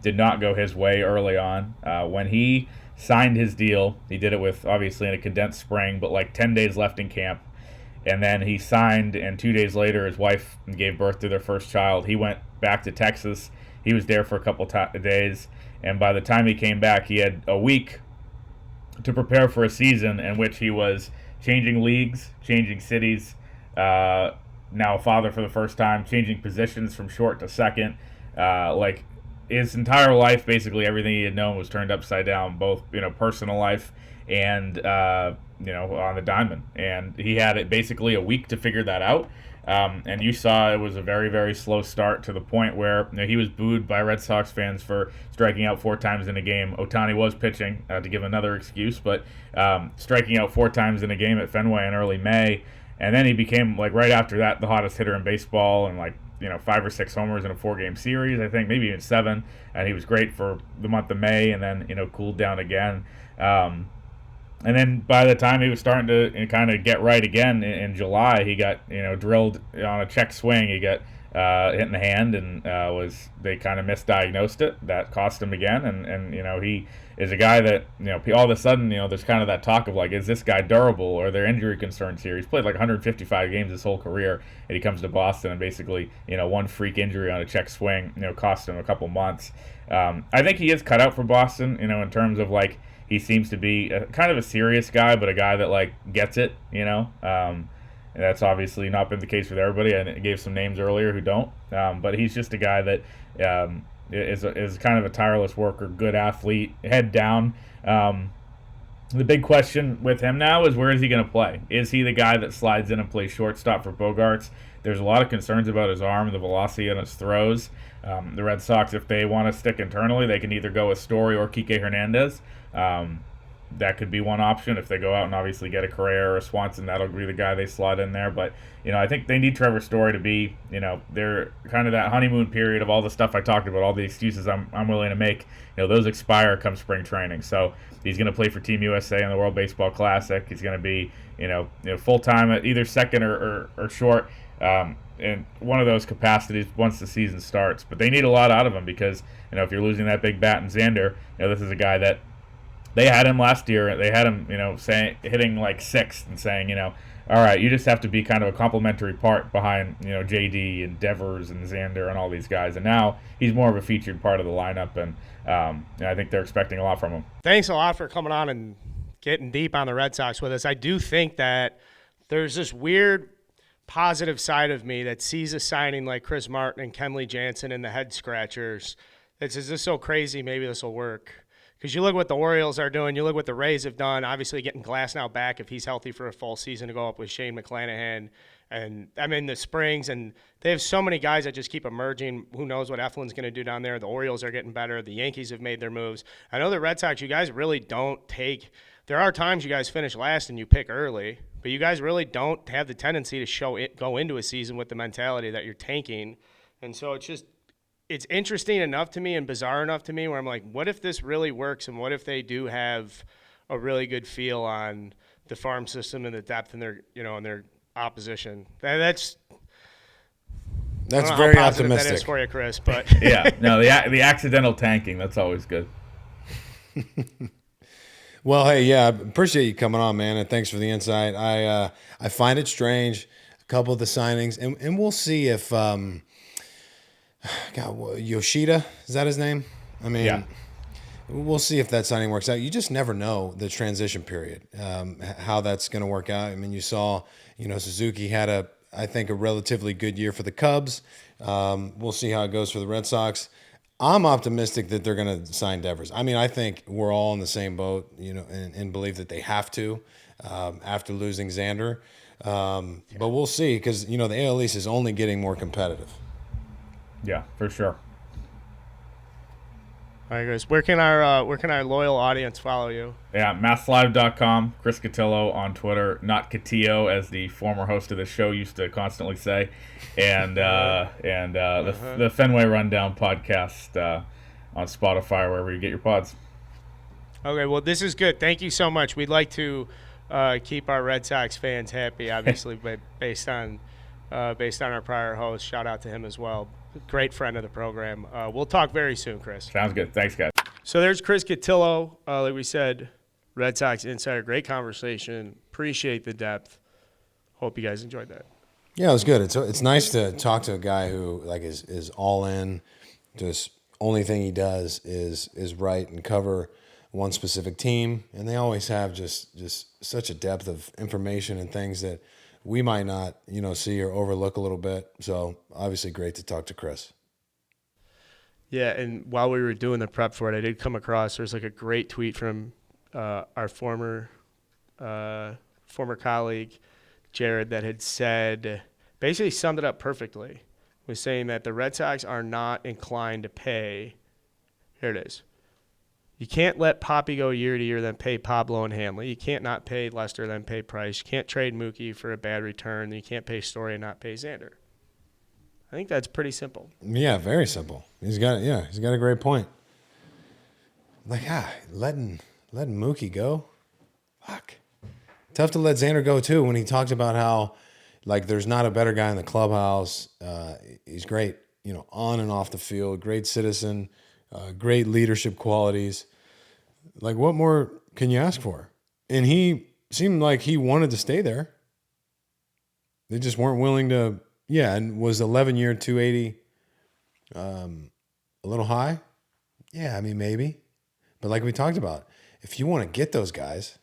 C: did not go his way early on. When he signed his deal, he did it with obviously in a condensed spring, but like 10 days left in camp, and then he signed, and 2 days later his wife gave birth to their first child. He went back to Texas. He was there for a couple days, and by the time he came back, he had a week to prepare for a season in which he was changing leagues, changing cities, now a father for the first time, changing positions from short to second. Like his entire life, basically everything he had known was turned upside down, both personal life and on the diamond. And he had it basically a week to figure that out. And you saw it was a very, very slow start to the point where he was booed by Red Sox fans for striking out 4 times in a game. Ohtani was pitching, to give another excuse, but striking out 4 times in a game at Fenway in early May. And then he became, like right after that, the hottest hitter in baseball, and 5 or 6 homers in a 4-game series, I think, maybe even 7. And he was great for the month of May, and then cooled down again. And then by the time he was starting to kind of get right again in July, he got drilled on a check swing. He got hit in the hand, and they kind of misdiagnosed it. That cost him again. And he is a guy that all of a sudden there's kind of that talk of like, is this guy durable? Or are there injury concerns here? He's played like 155 games his whole career, and he comes to Boston and basically one freak injury on a check swing cost him a couple months. I think he is cut out for Boston. In terms of like. He seems to be kind of a serious guy, but a guy that gets it, And that's obviously not been the case with everybody. I gave some names earlier who don't, but he's just a guy that is kind of a tireless worker, good athlete, head down. The big question with him now is, where is he going to play? Is he the guy that slides in and plays shortstop for Bogarts? There's a lot of concerns about his arm, the velocity on his throws. The Red Sox, if they want to stick internally, they can either go with Story or Kike Hernandez. That could be one option. If they go out and obviously get a Correa or a Swanson, that'll be the guy they slot in there. But I think they need Trevor Story to be they're kind of that honeymoon period of all the stuff I talked about, all the excuses I'm willing to make. Those expire come spring training. So he's going to play for Team USA in the World Baseball Classic. He's going to be full time at either second or short. In one of those capacities once the season starts. But they need a lot out of him because if you're losing that big bat in Xander, this is a guy that they had him last year. They had him hitting like 6th and saying all right, you just have to be kind of a complementary part behind JD and Devers and Xander and all these guys. And now he's more of a featured part of the lineup, and I think they're expecting a lot from him.
A: Thanks a lot for coming on and getting deep on the Red Sox with us. I do think that there's this weird positive side of me that sees a signing like Chris Martin and Kenley Jansen in the head scratchers that says, this is so crazy, maybe this will work. Because you look what the Orioles are doing, you look what the Rays have done, obviously getting Glasnow back if he's healthy for a full season to go up with Shane McClanahan. And the Springs, and they have so many guys that just keep emerging. Who knows what Eflin's going to do down there. The Orioles are getting better. The Yankees have made their moves. I know the Red Sox, you guys really don't take – there are times you guys finish last and you pick early, but you guys really don't have the tendency to go into a season with the mentality that you're tanking. And so it's interesting enough to me and bizarre enough to me where I'm like, what if this really works, and what if they do have a really good feel on the farm system and the depth in their in their opposition? That's
B: very optimistic.
A: That is for you, Chris, but
C: yeah, no, the accidental tanking, that's always good.
B: Well, hey, yeah, I appreciate you coming on, man, and thanks for the insight. I find it strange, a couple of the signings, and we'll see if Yoshida, is that his name? Yeah. We'll see if that signing works out. You just never know the transition period, how that's going to work out. You saw, Suzuki had I think a relatively good year for the Cubs. We'll see how it goes for the Red Sox. I'm optimistic that they're going to sign Devers. I think we're all in the same boat, and believe that they have to after losing Xander. But we'll see because, the AL East is only getting more competitive.
C: Yeah, for sure.
A: All right, guys. Where can our loyal audience follow you?
C: Yeah, mathslive.com, Chris Cotillo on Twitter, not Cotillo, as the former host of the show used to constantly say, and the Fenway Rundown podcast on Spotify, wherever you get your pods.
A: Okay, well, this is good. Thank you so much. We'd like to keep our Red Sox fans happy, obviously, but based on our prior host. Shout out to him as well. Great friend of the program. We'll talk very soon, Chris.
C: Sounds good. Thanks, guys.
A: So there's Chris Cotillo. Like we said, Red Sox insider. Great conversation. Appreciate the depth. Hope you guys enjoyed that.
B: Yeah, it was good. It's nice to talk to a guy who like is all in. Just only thing he does is write and cover one specific team, and they always have just such a depth of information and things that we might not, see or overlook a little bit. So obviously great to talk to Chris.
A: Yeah, and while we were doing the prep for it, I did come across, there's like a great tweet from our former colleague, Jared, that had said, basically summed it up perfectly, was saying that the Red Sox are not inclined to pay. Here it is. You can't let Poppy go year to year, then pay Pablo and Hanley. You can't not pay Lester, then pay Price. You can't trade Mookie for a bad return. You can't pay Story and not pay Xander. I think that's pretty simple.
B: Yeah, very simple. He's got a great point. Like, letting Mookie go? Fuck. Tough to let Xander go, too, when he talked about how, like, there's not a better guy in the clubhouse. He's great, on and off the field, great citizen, great leadership qualities. Like, what more can you ask for? And he seemed like he wanted to stay there. They just weren't willing to. Yeah, and was 11-year 280 a little high? Yeah, I mean, maybe. But like we talked about, if you want to get those guys,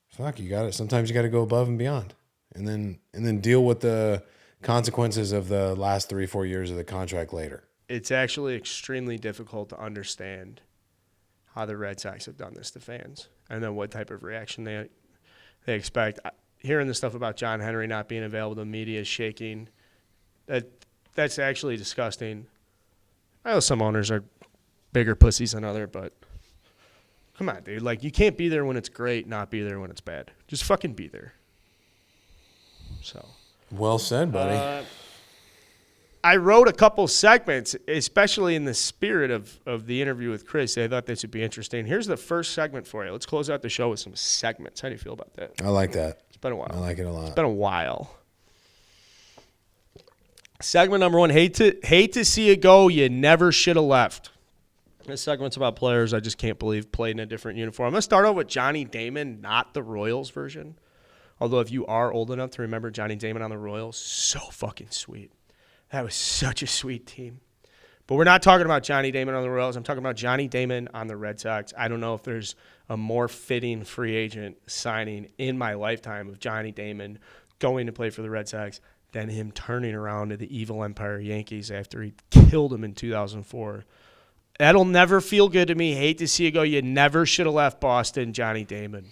B: fuck, you got it. Sometimes you got to go above and beyond, and then deal with the consequences of the last 3-4 years of the contract later.
A: It's actually extremely difficult to understand how the Red Sox have done this to fans and then what type of reaction they expect. Hearing the stuff about John Henry not being available, the media is shaking. That's actually disgusting. I know some owners are bigger pussies than others, but come on, dude. Like, you can't be there when it's great, not be there when it's bad. Just fucking be there. So.
B: Well said, buddy.
A: I wrote a couple segments, especially in the spirit of the interview with Chris. I thought this would be interesting. Here's the first segment for you. Let's close out the show with some segments. How do you feel about that?
B: I like that.
A: It's been a while.
B: I like it a lot.
A: It's been a while. Segment number 1, hate to see it go. You never should have left. This segment's about players I just can't believe played in a different uniform. I'm going to start off with Johnny Damon, not the Royals version. Although if you are old enough to remember Johnny Damon on the Royals, so fucking sweet. That was such a sweet team. But we're not talking about Johnny Damon on the Royals. I'm talking about Johnny Damon on the Red Sox. I don't know if there's a more fitting free agent signing in my lifetime of Johnny Damon going to play for the Red Sox than him turning around to the evil Empire Yankees after he killed him in 2004. That'll never feel good to me. Hate to see it go. You never should have left Boston, Johnny Damon.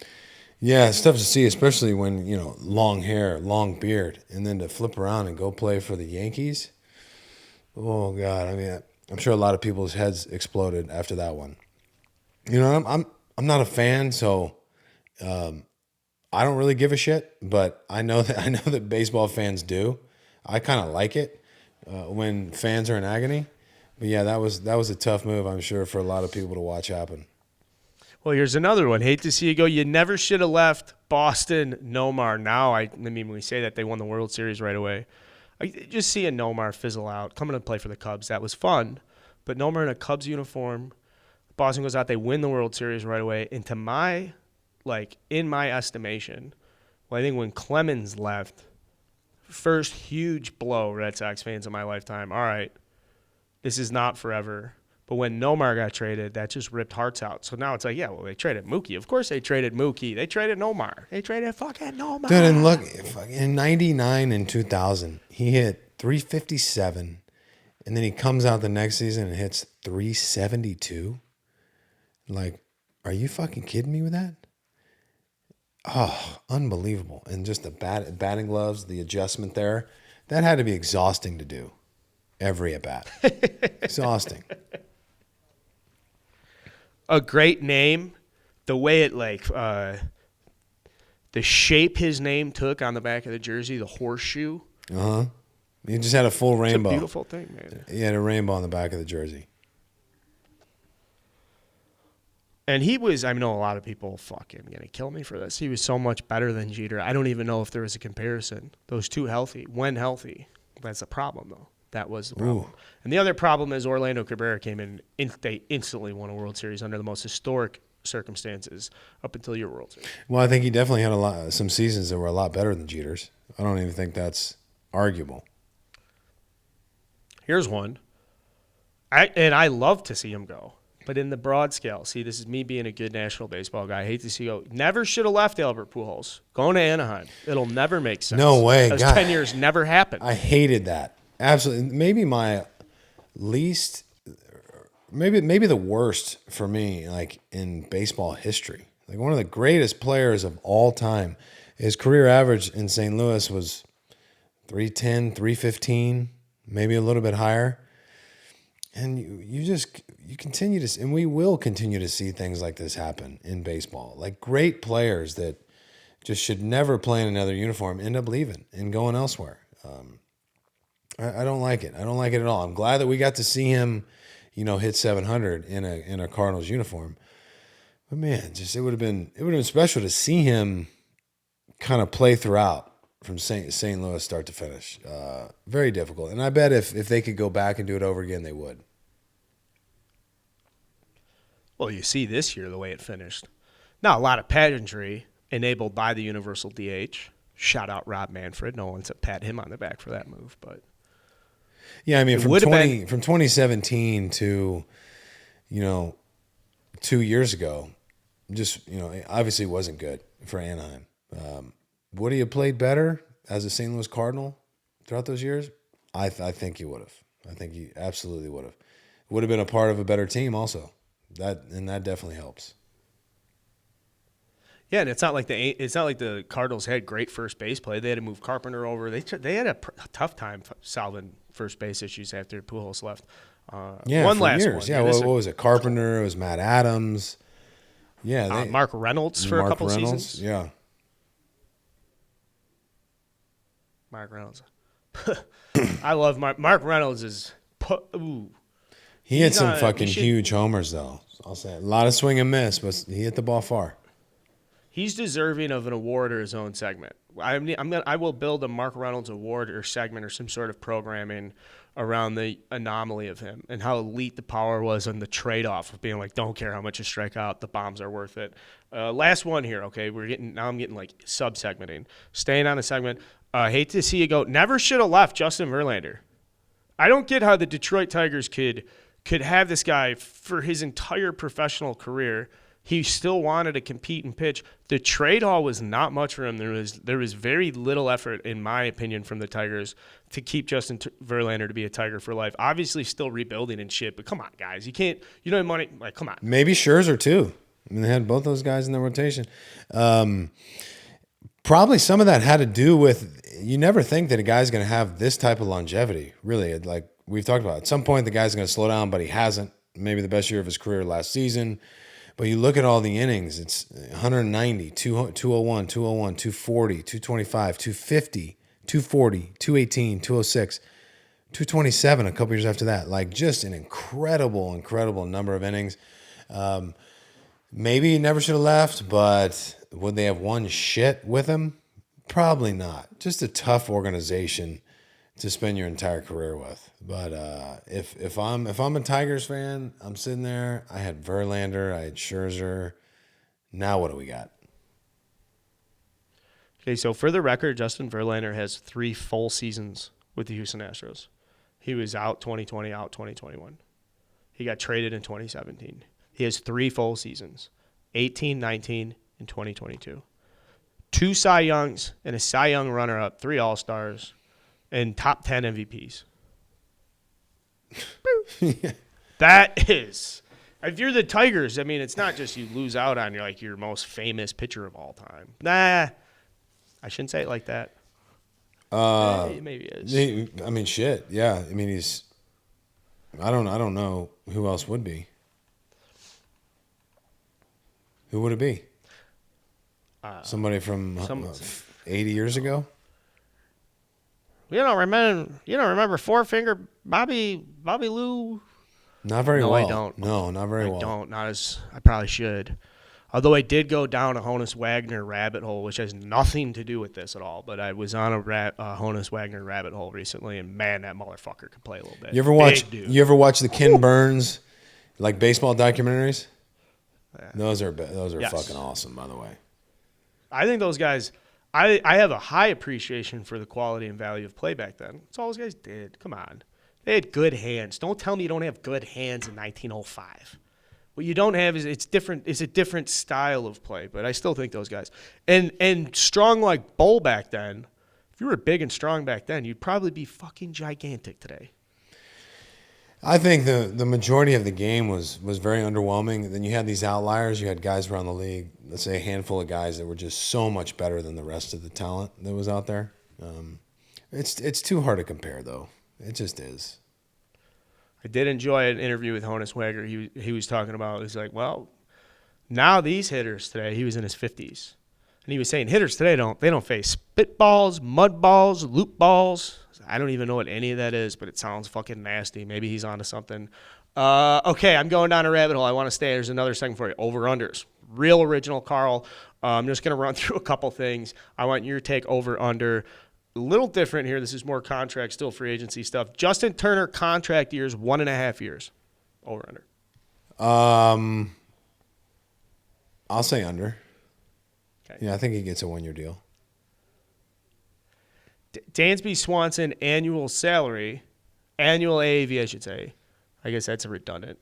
B: Yeah, it's tough to see, especially when, long hair, long beard, and then to flip around and go play for the Yankees. Oh, God. I mean, I'm sure a lot of people's heads exploded after that one. I'm not a fan, so I don't really give a shit, but I know that baseball fans do. I kind of like it when fans are in agony. But yeah, that was a tough move, I'm sure, for a lot of people to watch happen.
A: Well, here's another one. Hate to see you go. You never should have left Boston, Nomar. Now, I mean, when we say that, they won the World Series right away. Just seeing Nomar fizzle out, coming to play for the Cubs, that was fun. But Nomar in a Cubs uniform, Boston goes out, they win the World Series right away. And in my estimation, I think when Clemens left, first huge blow, Red Sox fans in my lifetime. All right, this is not forever. But when Nomar got traded, that just ripped hearts out. So now it's like, yeah, well, they traded Mookie. Of course they traded Mookie. They traded Nomar. They traded fucking Nomar.
B: Dude, and look, in 99 and 2000, he hit 357, and then he comes out the next season and hits 372. Like, are you fucking kidding me with that? Oh, unbelievable. And just the batting gloves, the adjustment there, that had to be exhausting to do every at-bat. Exhausting.
A: a great name. The way it the shape his name took on the back of the jersey, the horseshoe.
B: He just had a full rainbow.
A: It's a beautiful thing, man.
B: He had a rainbow on the back of the jersey.
A: And he was, I know a lot of people fucking going to kill me for this. He was so much better than Jeter. I don't even know if there was a comparison. Those two healthy. When healthy. That's the problem, though. That was the problem.
B: Ooh.
A: And the other problem is Orlando Cabrera came in, they instantly won a World Series under the most historic circumstances up until your World Series.
B: Well, I think he definitely had some seasons that were a lot better than Jeter's. I don't even think that's arguable.
A: Here's one. I love to see him go. But in the broad scale, see, this is me being a good National Baseball guy. I hate to see you go. Never should have left Albert Pujols. Going to Anaheim. It'll never make sense.
B: No way.
A: Those
B: God,
A: 10 years never happened.
B: I hated that. Absolutely. Maybe my least, maybe the worst for me, like in baseball history. Like one of the greatest players of all time. His career average in St. Louis was 310, 315, maybe a little bit higher. And you continue to, and we will continue to see things like this happen in baseball. Like great players that just should never play in another uniform end up leaving and going elsewhere. I don't like it. I don't like it at all. I'm glad that we got to see him, hit 700 in a Cardinals uniform. But man, it would have been special to see him kind of play throughout from St. Louis start to finish. Very difficult. And I bet if they could go back and do it over again, they would.
A: Well, you see this year the way it finished. Now, a lot of pageantry enabled by the universal DH. Shout out Rob Manfred. No one said pat him on the back for that move, but
B: yeah, I mean from 2017 to 2 years ago, just obviously it wasn't good for Anaheim. Would he have played better as a St. Louis Cardinal throughout those years? I think he would have. I think he absolutely would have. Would have been a part of a better team also. That definitely helps.
A: Yeah, and it's not like the Cardinals had great first base play. They had to move Carpenter over. They had a tough time solving first base issues after Pujols left.
B: One last years.
A: one.
B: Yeah, what was it? Carpenter. It was Matt Adams. Yeah,
A: Mark Reynolds for a couple seasons.
B: Yeah,
A: Mark Reynolds. I love Mark Reynolds.
B: He hit some fucking huge homers though. I'll say it. A lot of swing and miss, but he hit the ball far.
A: He's deserving of an award or his own segment. I will build a Mark Reynolds award or segment or some sort of programming around the anomaly of him and how elite the power was and the trade-off of being like, don't care how much you strike out, the bombs are worth it. Last one here, okay? I'm getting like sub-segmenting. Staying on the segment. Hate to see you go. Never should have left Justin Verlander. I don't get how the Detroit Tigers could have this guy for his entire professional career. He still wanted to compete and pitch. The trade haul was not much for him. There was very little effort, in my opinion, from the Tigers to keep Justin Verlander to be a Tiger for life. Obviously, still rebuilding and shit, but come on, guys, you don't have money. Like, come on.
B: Maybe Scherzer too. I mean, they had both those guys in the rotation. Probably some of that had to do with you never think that a guy's going to have this type of longevity. Really, like we've talked about, at some point the guy's going to slow down, but he hasn't. Maybe the best year of his career last season. But you look at all the innings, it's 190, 201, 201, 240, 225, 250, 240, 218, 206, 227 a couple years after that. Like just an incredible, incredible number of innings. Maybe he never should have left, but would they have won shit with him? Probably not. Just a tough organization to spend your entire career with. But if I'm a Tigers fan, I'm sitting there. I had Verlander, I had Scherzer. Now what do we got?
A: Okay, so for the record, Justin Verlander has 3 full seasons with the Houston Astros. He was out 2020, out 2021. He got traded in 2017. He has 3 full seasons, 18, 19, and 2022. 2 Cy Youngs and a Cy Young runner-up, 3 All-Stars, and top 10 MVPs. That is, if you're the Tigers, I mean, it's not just you lose out on your most famous pitcher of all time. Nah, I shouldn't say it like that. Maybe it is.
B: I mean, shit. Yeah. I mean, I don't know who else would be. Who would it be? Somebody from 80 years ago?
A: You don't remember Four Finger Bobby Lou?
B: Not very well.
A: No, I don't.
B: No, not very well.
A: I don't. Not as I probably should. Although I did go down a Honus Wagner rabbit hole, which has nothing to do with this at all. But I was on a Honus Wagner rabbit hole recently, and man, that motherfucker can play a little bit.
B: You ever watch the Ken Burns like baseball documentaries? Yeah. Those are fucking awesome, by the way.
A: I think those guys. I have a high appreciation for the quality and value of play back then. That's all those guys did. Come on, they had good hands. Don't tell me you don't have good hands in 1905. What you don't have is it's different. It's a different style of play, but I still think those guys and strong like Bull back then. If you were big and strong back then, you'd probably be fucking gigantic today.
B: I think the majority of the game was very underwhelming. Then you had these outliers. You had guys around the league, let's say a handful of guys that were just so much better than the rest of the talent that was out there. It's too hard to compare, though. It just is.
A: I did enjoy an interview with Honus Wagner. He was talking about, he's like, well, now these hitters today, he was in his 50s. And he was saying hitters today don't face spitballs, mud balls, loop balls. I don't even know what any of that is, but it sounds fucking nasty. Maybe he's onto something. Okay, I'm going down a rabbit hole. I want to stay. There's another segment for you. Over-unders. Real original, Carl. I'm just going to run through a couple things. I want your take over-under. A little different here. This is more contract, still free agency stuff. Justin Turner contract years, 1.5 years. Over-under.
B: I'll say under.
A: Okay.
B: Yeah, I think he gets a 1-year deal.
A: Dansby Swanson annual salary, annual AAV, I should say. I guess that's a redundant.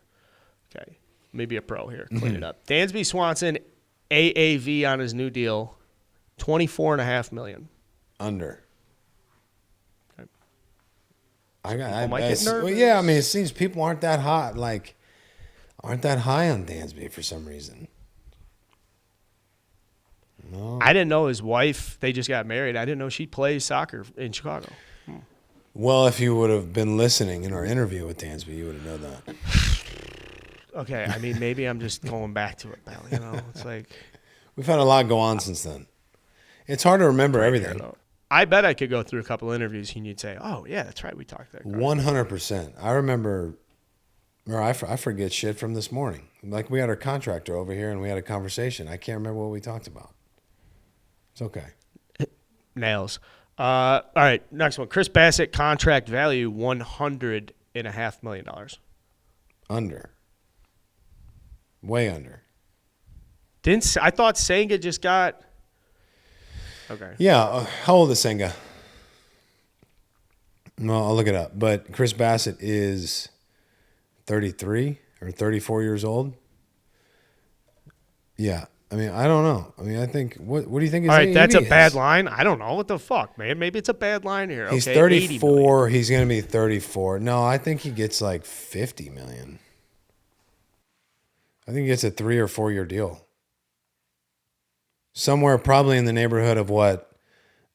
A: Okay, maybe a pro here. Clean it up. Dansby Swanson AAV on his new deal, $24.5 million.
B: Under.
A: Okay.
B: I
A: might get nervous.
B: Well, yeah, I mean, it seems people aren't that high on Dansby for some reason. No.
A: I didn't know his wife, they just got married. I didn't know she plays soccer in Chicago.
B: Well, if you would have been listening in our interview with Dansby, you would have known that.
A: Okay, I mean, maybe I'm just going back to it, pal. You know, it's like.
B: We've had a lot go on since then. It's hard to remember everything.
A: I bet I could go through a couple interviews and you'd say, oh, yeah, that's right, we talked that.
B: 100%. I remember, or I forget shit from this morning. Like we had our contractor over here and we had a conversation. I can't remember what we talked about. It's okay.
A: Nails. All right, next one. Chris Bassett contract value $100.5 million.
B: Under. Way under.
A: I thought Senga just got. Okay.
B: Yeah. How old is Senga? No, I'll look it up. But Chris Bassett is 33 or 34 years old. Yeah. I mean, I don't know. I mean, I think what do you think? All
A: right, that's a bad line. I don't know what the fuck, man. Maybe it's a bad line here.
B: He's 34. He's going to be 34. No, I think he gets like $50 million. I think he gets a 3 or 4 year deal. Somewhere probably in the neighborhood of what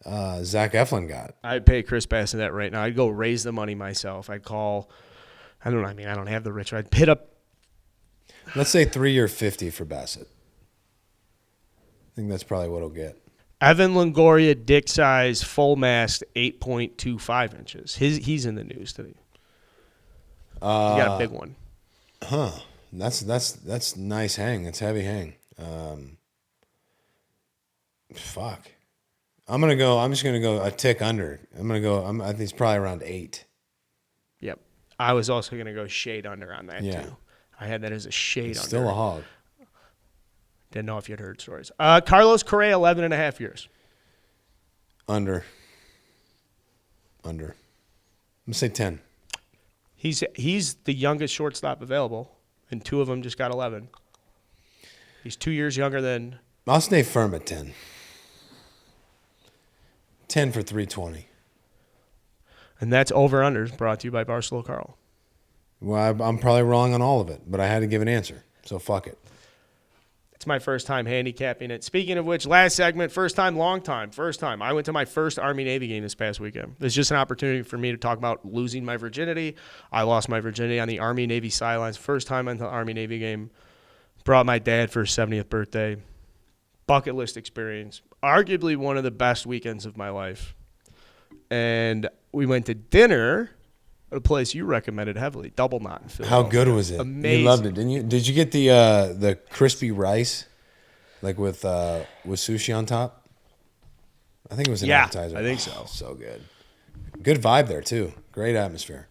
B: Zach Eflin got.
A: I'd pay Chris Bassett that right now. I'd go raise the money myself. I'd call. I don't know. I mean, I don't have the rich. I'd pit up.
B: Let's say 3 year 50 for Bassett. I think that's probably what he'll get.
A: Evan Longoria, dick size, full mast, 8.25 inches. He's in the news today. He got a big one.
B: Huh. That's nice hang. That's heavy hang. Fuck. I'm just gonna go a tick under. I think it's probably around 8.
A: Yep. I was also gonna go shade under on that too. I had that as a shade under.
B: Still a hog.
A: Didn't know if you'd heard stories. Carlos Correa, 11.5 years.
B: Under. I'm going to say 10.
A: He's the youngest shortstop available, and 2 of them just got 11. He's 2 years younger than...
B: I'll stay firm at 10. 10 for 320.
A: And that's over-unders brought to you by Barcelo Carl.
B: Well, I'm probably wrong on all of it, but I had to give an answer, so fuck it.
A: It's my first time handicapping it. Speaking of which, last segment, first time, long time, first time. I went to my first Army-Navy game this past weekend. It's just an opportunity for me to talk about losing my virginity. I lost my virginity on the Army-Navy sidelines. First time on the Army-Navy game. Brought my dad for his 70th birthday. Bucket list experience. Arguably one of the best weekends of my life. And we went to dinner at a place you recommended heavily, Double Knot in Philadelphia.
B: How good was it?
A: Amazing.
B: You loved it, didn't you? Did you get the crispy rice, like with sushi on top? I think it was an appetizer.
A: I think so.
B: So good. Good vibe there too. Great atmosphere.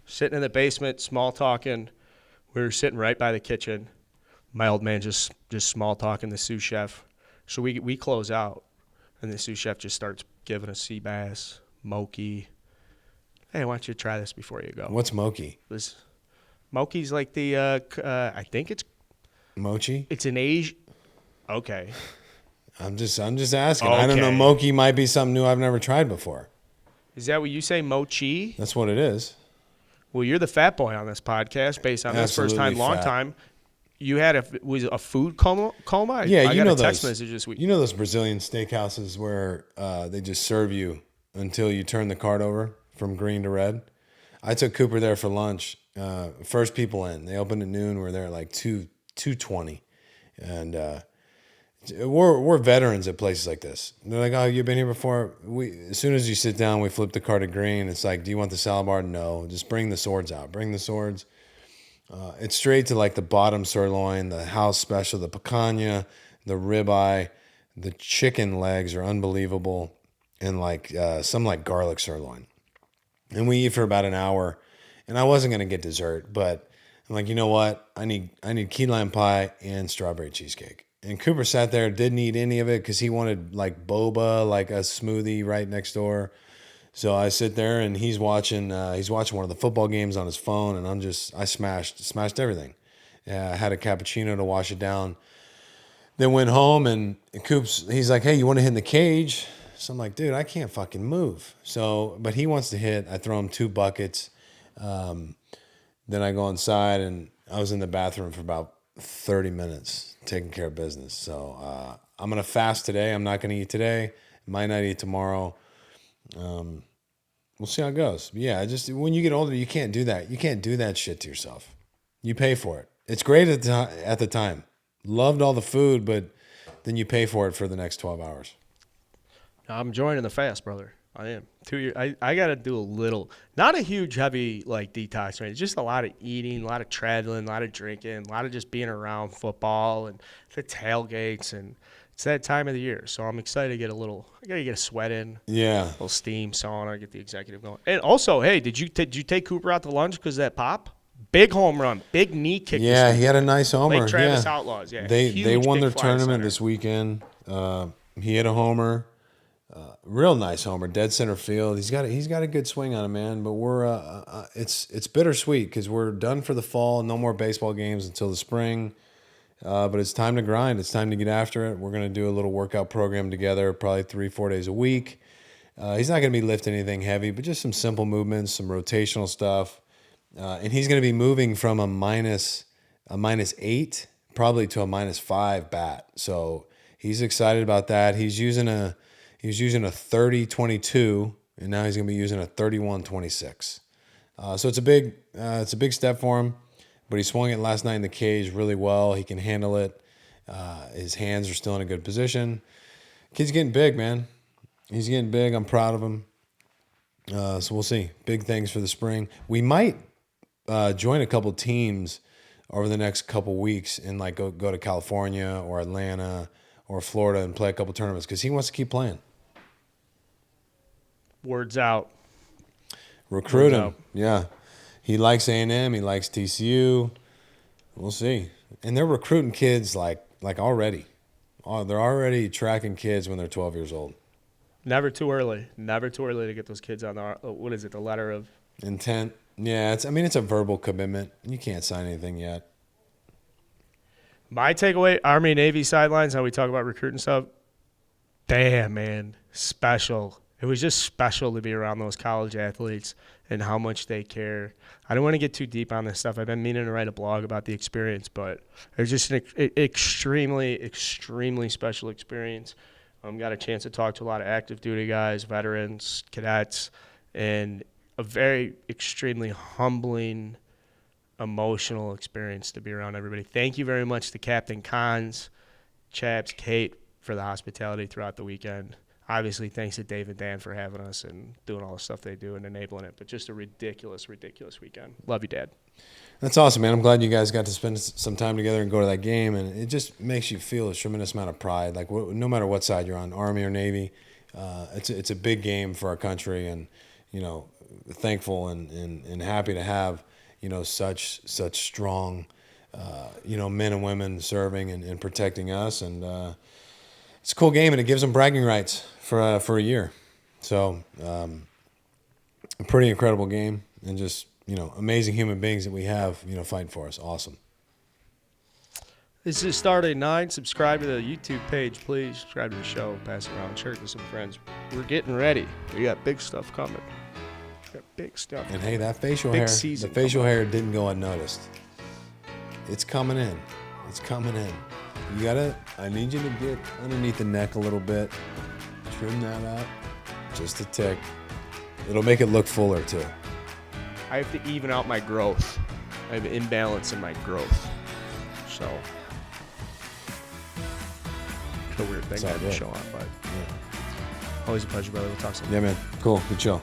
A: Sitting in the basement, small talking. We were sitting right by the kitchen. My old man just small talking the sous chef. So we close out, and the sous chef just starts giving us sea bass, moki. Hey, why don't you try this before you go?
B: What's moki?
A: Moki's like the I think it's
B: mochi.
A: It's an Asian. Okay.
B: I'm just asking.
A: Okay.
B: I don't know. Moki might be something new I've never tried before.
A: Is that what you say, mochi?
B: That's what it is.
A: Well, you're the fat boy on this podcast based on this first time, long time. You had was a food coma?
B: Yeah,
A: I
B: you
A: got
B: know
A: a text
B: those.
A: message this week.
B: You know those Brazilian steakhouses where they just serve you until you turn the card over from green to red. I took Cooper there for lunch. First people in. They opened at noon. We're there at like 2:20, and we're veterans at places like this. And they're like, "Oh, you've been here before." As soon as you sit down, we flip the card to green. It's like, "Do you want the salad bar?" No, just bring the swords out. Bring the swords. It's straight to like the bottom sirloin, the house special, the picanha, the ribeye, the chicken legs are unbelievable, and like some like garlic sirloin. And we eat for about an hour, and I wasn't gonna get dessert, but I'm like, you know what? I need key lime pie and strawberry cheesecake. And Cooper sat there, didn't eat any of it because he wanted like boba, like a smoothie right next door. So I sit there and he's watching one of the football games on his phone, and I smashed everything. I had a cappuccino to wash it down. Then went home, and he's like, "Hey, you want to hit in the cage?" So I'm like, "Dude, I can't fucking move." So, but he wants to hit. I throw him 2 buckets. Then I go inside, and I was in the bathroom for about 30 minutes taking care of business. So I'm gonna fast today. I'm not gonna eat today. Might not eat tomorrow. We'll see how it goes. But yeah, just when you get older, you can't do that. You can't do that shit to yourself. You pay for it. It's great at the time. Loved all the food, but then you pay for it for the next 12 hours.
A: I'm joining the fast, brother. I am. 2 years. I got to do a little, not a huge, heavy like detox, right? Just a lot of eating, a lot of traveling, a lot of drinking, a lot of just being around football and the tailgates, and it's that time of the year. So I'm excited to get I got to get a sweat in.
B: Yeah.
A: A little steam, sauna, get the executive going. And also, hey, did you take Cooper out to lunch because of that pop? Big home run, big knee kick.
B: Yeah, he had a nice homer.
A: Lake Travis Outlaws. Yeah,
B: they won their tournament
A: center.
B: this weekend. He hit a homer, real nice homer, dead center field. He's got a good swing on him, man. But we're it's bittersweet because we're done for the fall. No more baseball games until the spring. But it's time to grind. It's time to get after it. We're gonna do a little workout program together, probably 3-4 days a week. He's not gonna be lifting anything heavy, but just some simple movements, some rotational stuff. And he's going to be moving from a minus 8 probably to a -5 bat. So he's excited about that. He was using a 30-22, and now he's going to be using a 31-26. So it's a big step for him. But he swung it last night in the cage really well. He can handle it. His hands are still in a good position. Kid's getting big, man. He's getting big. I'm proud of him. So we'll see. Big things for the spring. We might join a couple teams over the next couple weeks and like go to California or Atlanta or Florida and play a couple tournaments because he wants to keep playing.
A: Words out.
B: Recruit him. Yeah. He likes A&M. He likes TCU. We'll see. And they're recruiting kids like already. Oh, they're already tracking kids when they're 12 years old.
A: Never too early. Never too early to get those kids on the letter of
B: intent. Yeah, it's a verbal commitment. You can't sign anything yet.
A: My takeaway, Army Navy sidelines, how we talk about recruiting stuff. Damn, man. Special. It was just special to be around those college athletes and how much they care. I don't want to get too deep on this stuff. I've been meaning to write a blog about the experience, but it was just an extremely, extremely special experience. Got a chance to talk to a lot of active duty guys, veterans, cadets, and a very extremely humbling emotional experience to be around everybody. Thank you very much to Captain Cons, Chaps, Kate for the hospitality throughout the weekend. Obviously, thanks to Dave and Dan for having us and doing all the stuff they do and enabling it. But just a ridiculous, ridiculous weekend. Love you, Dad.
B: That's awesome, man. I'm glad you guys got to spend some time together and go to that game. And it just makes you feel a tremendous amount of pride. Like, no matter what side you're on, Army or Navy, it's a big game for our country. And, you know, thankful and happy to have, you know, such strong, you know, men and women serving and protecting us. And it's a cool game, and it gives them bragging rights for a year. So a pretty incredible game, and just, you know, amazing human beings that we have, you know, fighting for us. Awesome.
A: This is Saturday 9. Subscribe to the YouTube page, please. Subscribe to the show. Pass it around. Share it with some friends. We're getting ready. We got big stuff coming. We got big stuff.
B: And hey, that facial
A: Big
B: hair,
A: season
B: the facial hair didn't go unnoticed. It's coming in. It's coming in. I need you to get underneath the neck a little bit. Trim that up just a tick. It'll make it look fuller too.
A: I have to even out my growth. I have an imbalance in my growth. So, it's a weird thing
B: It's all
A: to have to
B: good.
A: show on, but
B: Yeah.
A: always a pleasure, brother. We'll talk soon.
B: Yeah, man. Cool. Good show.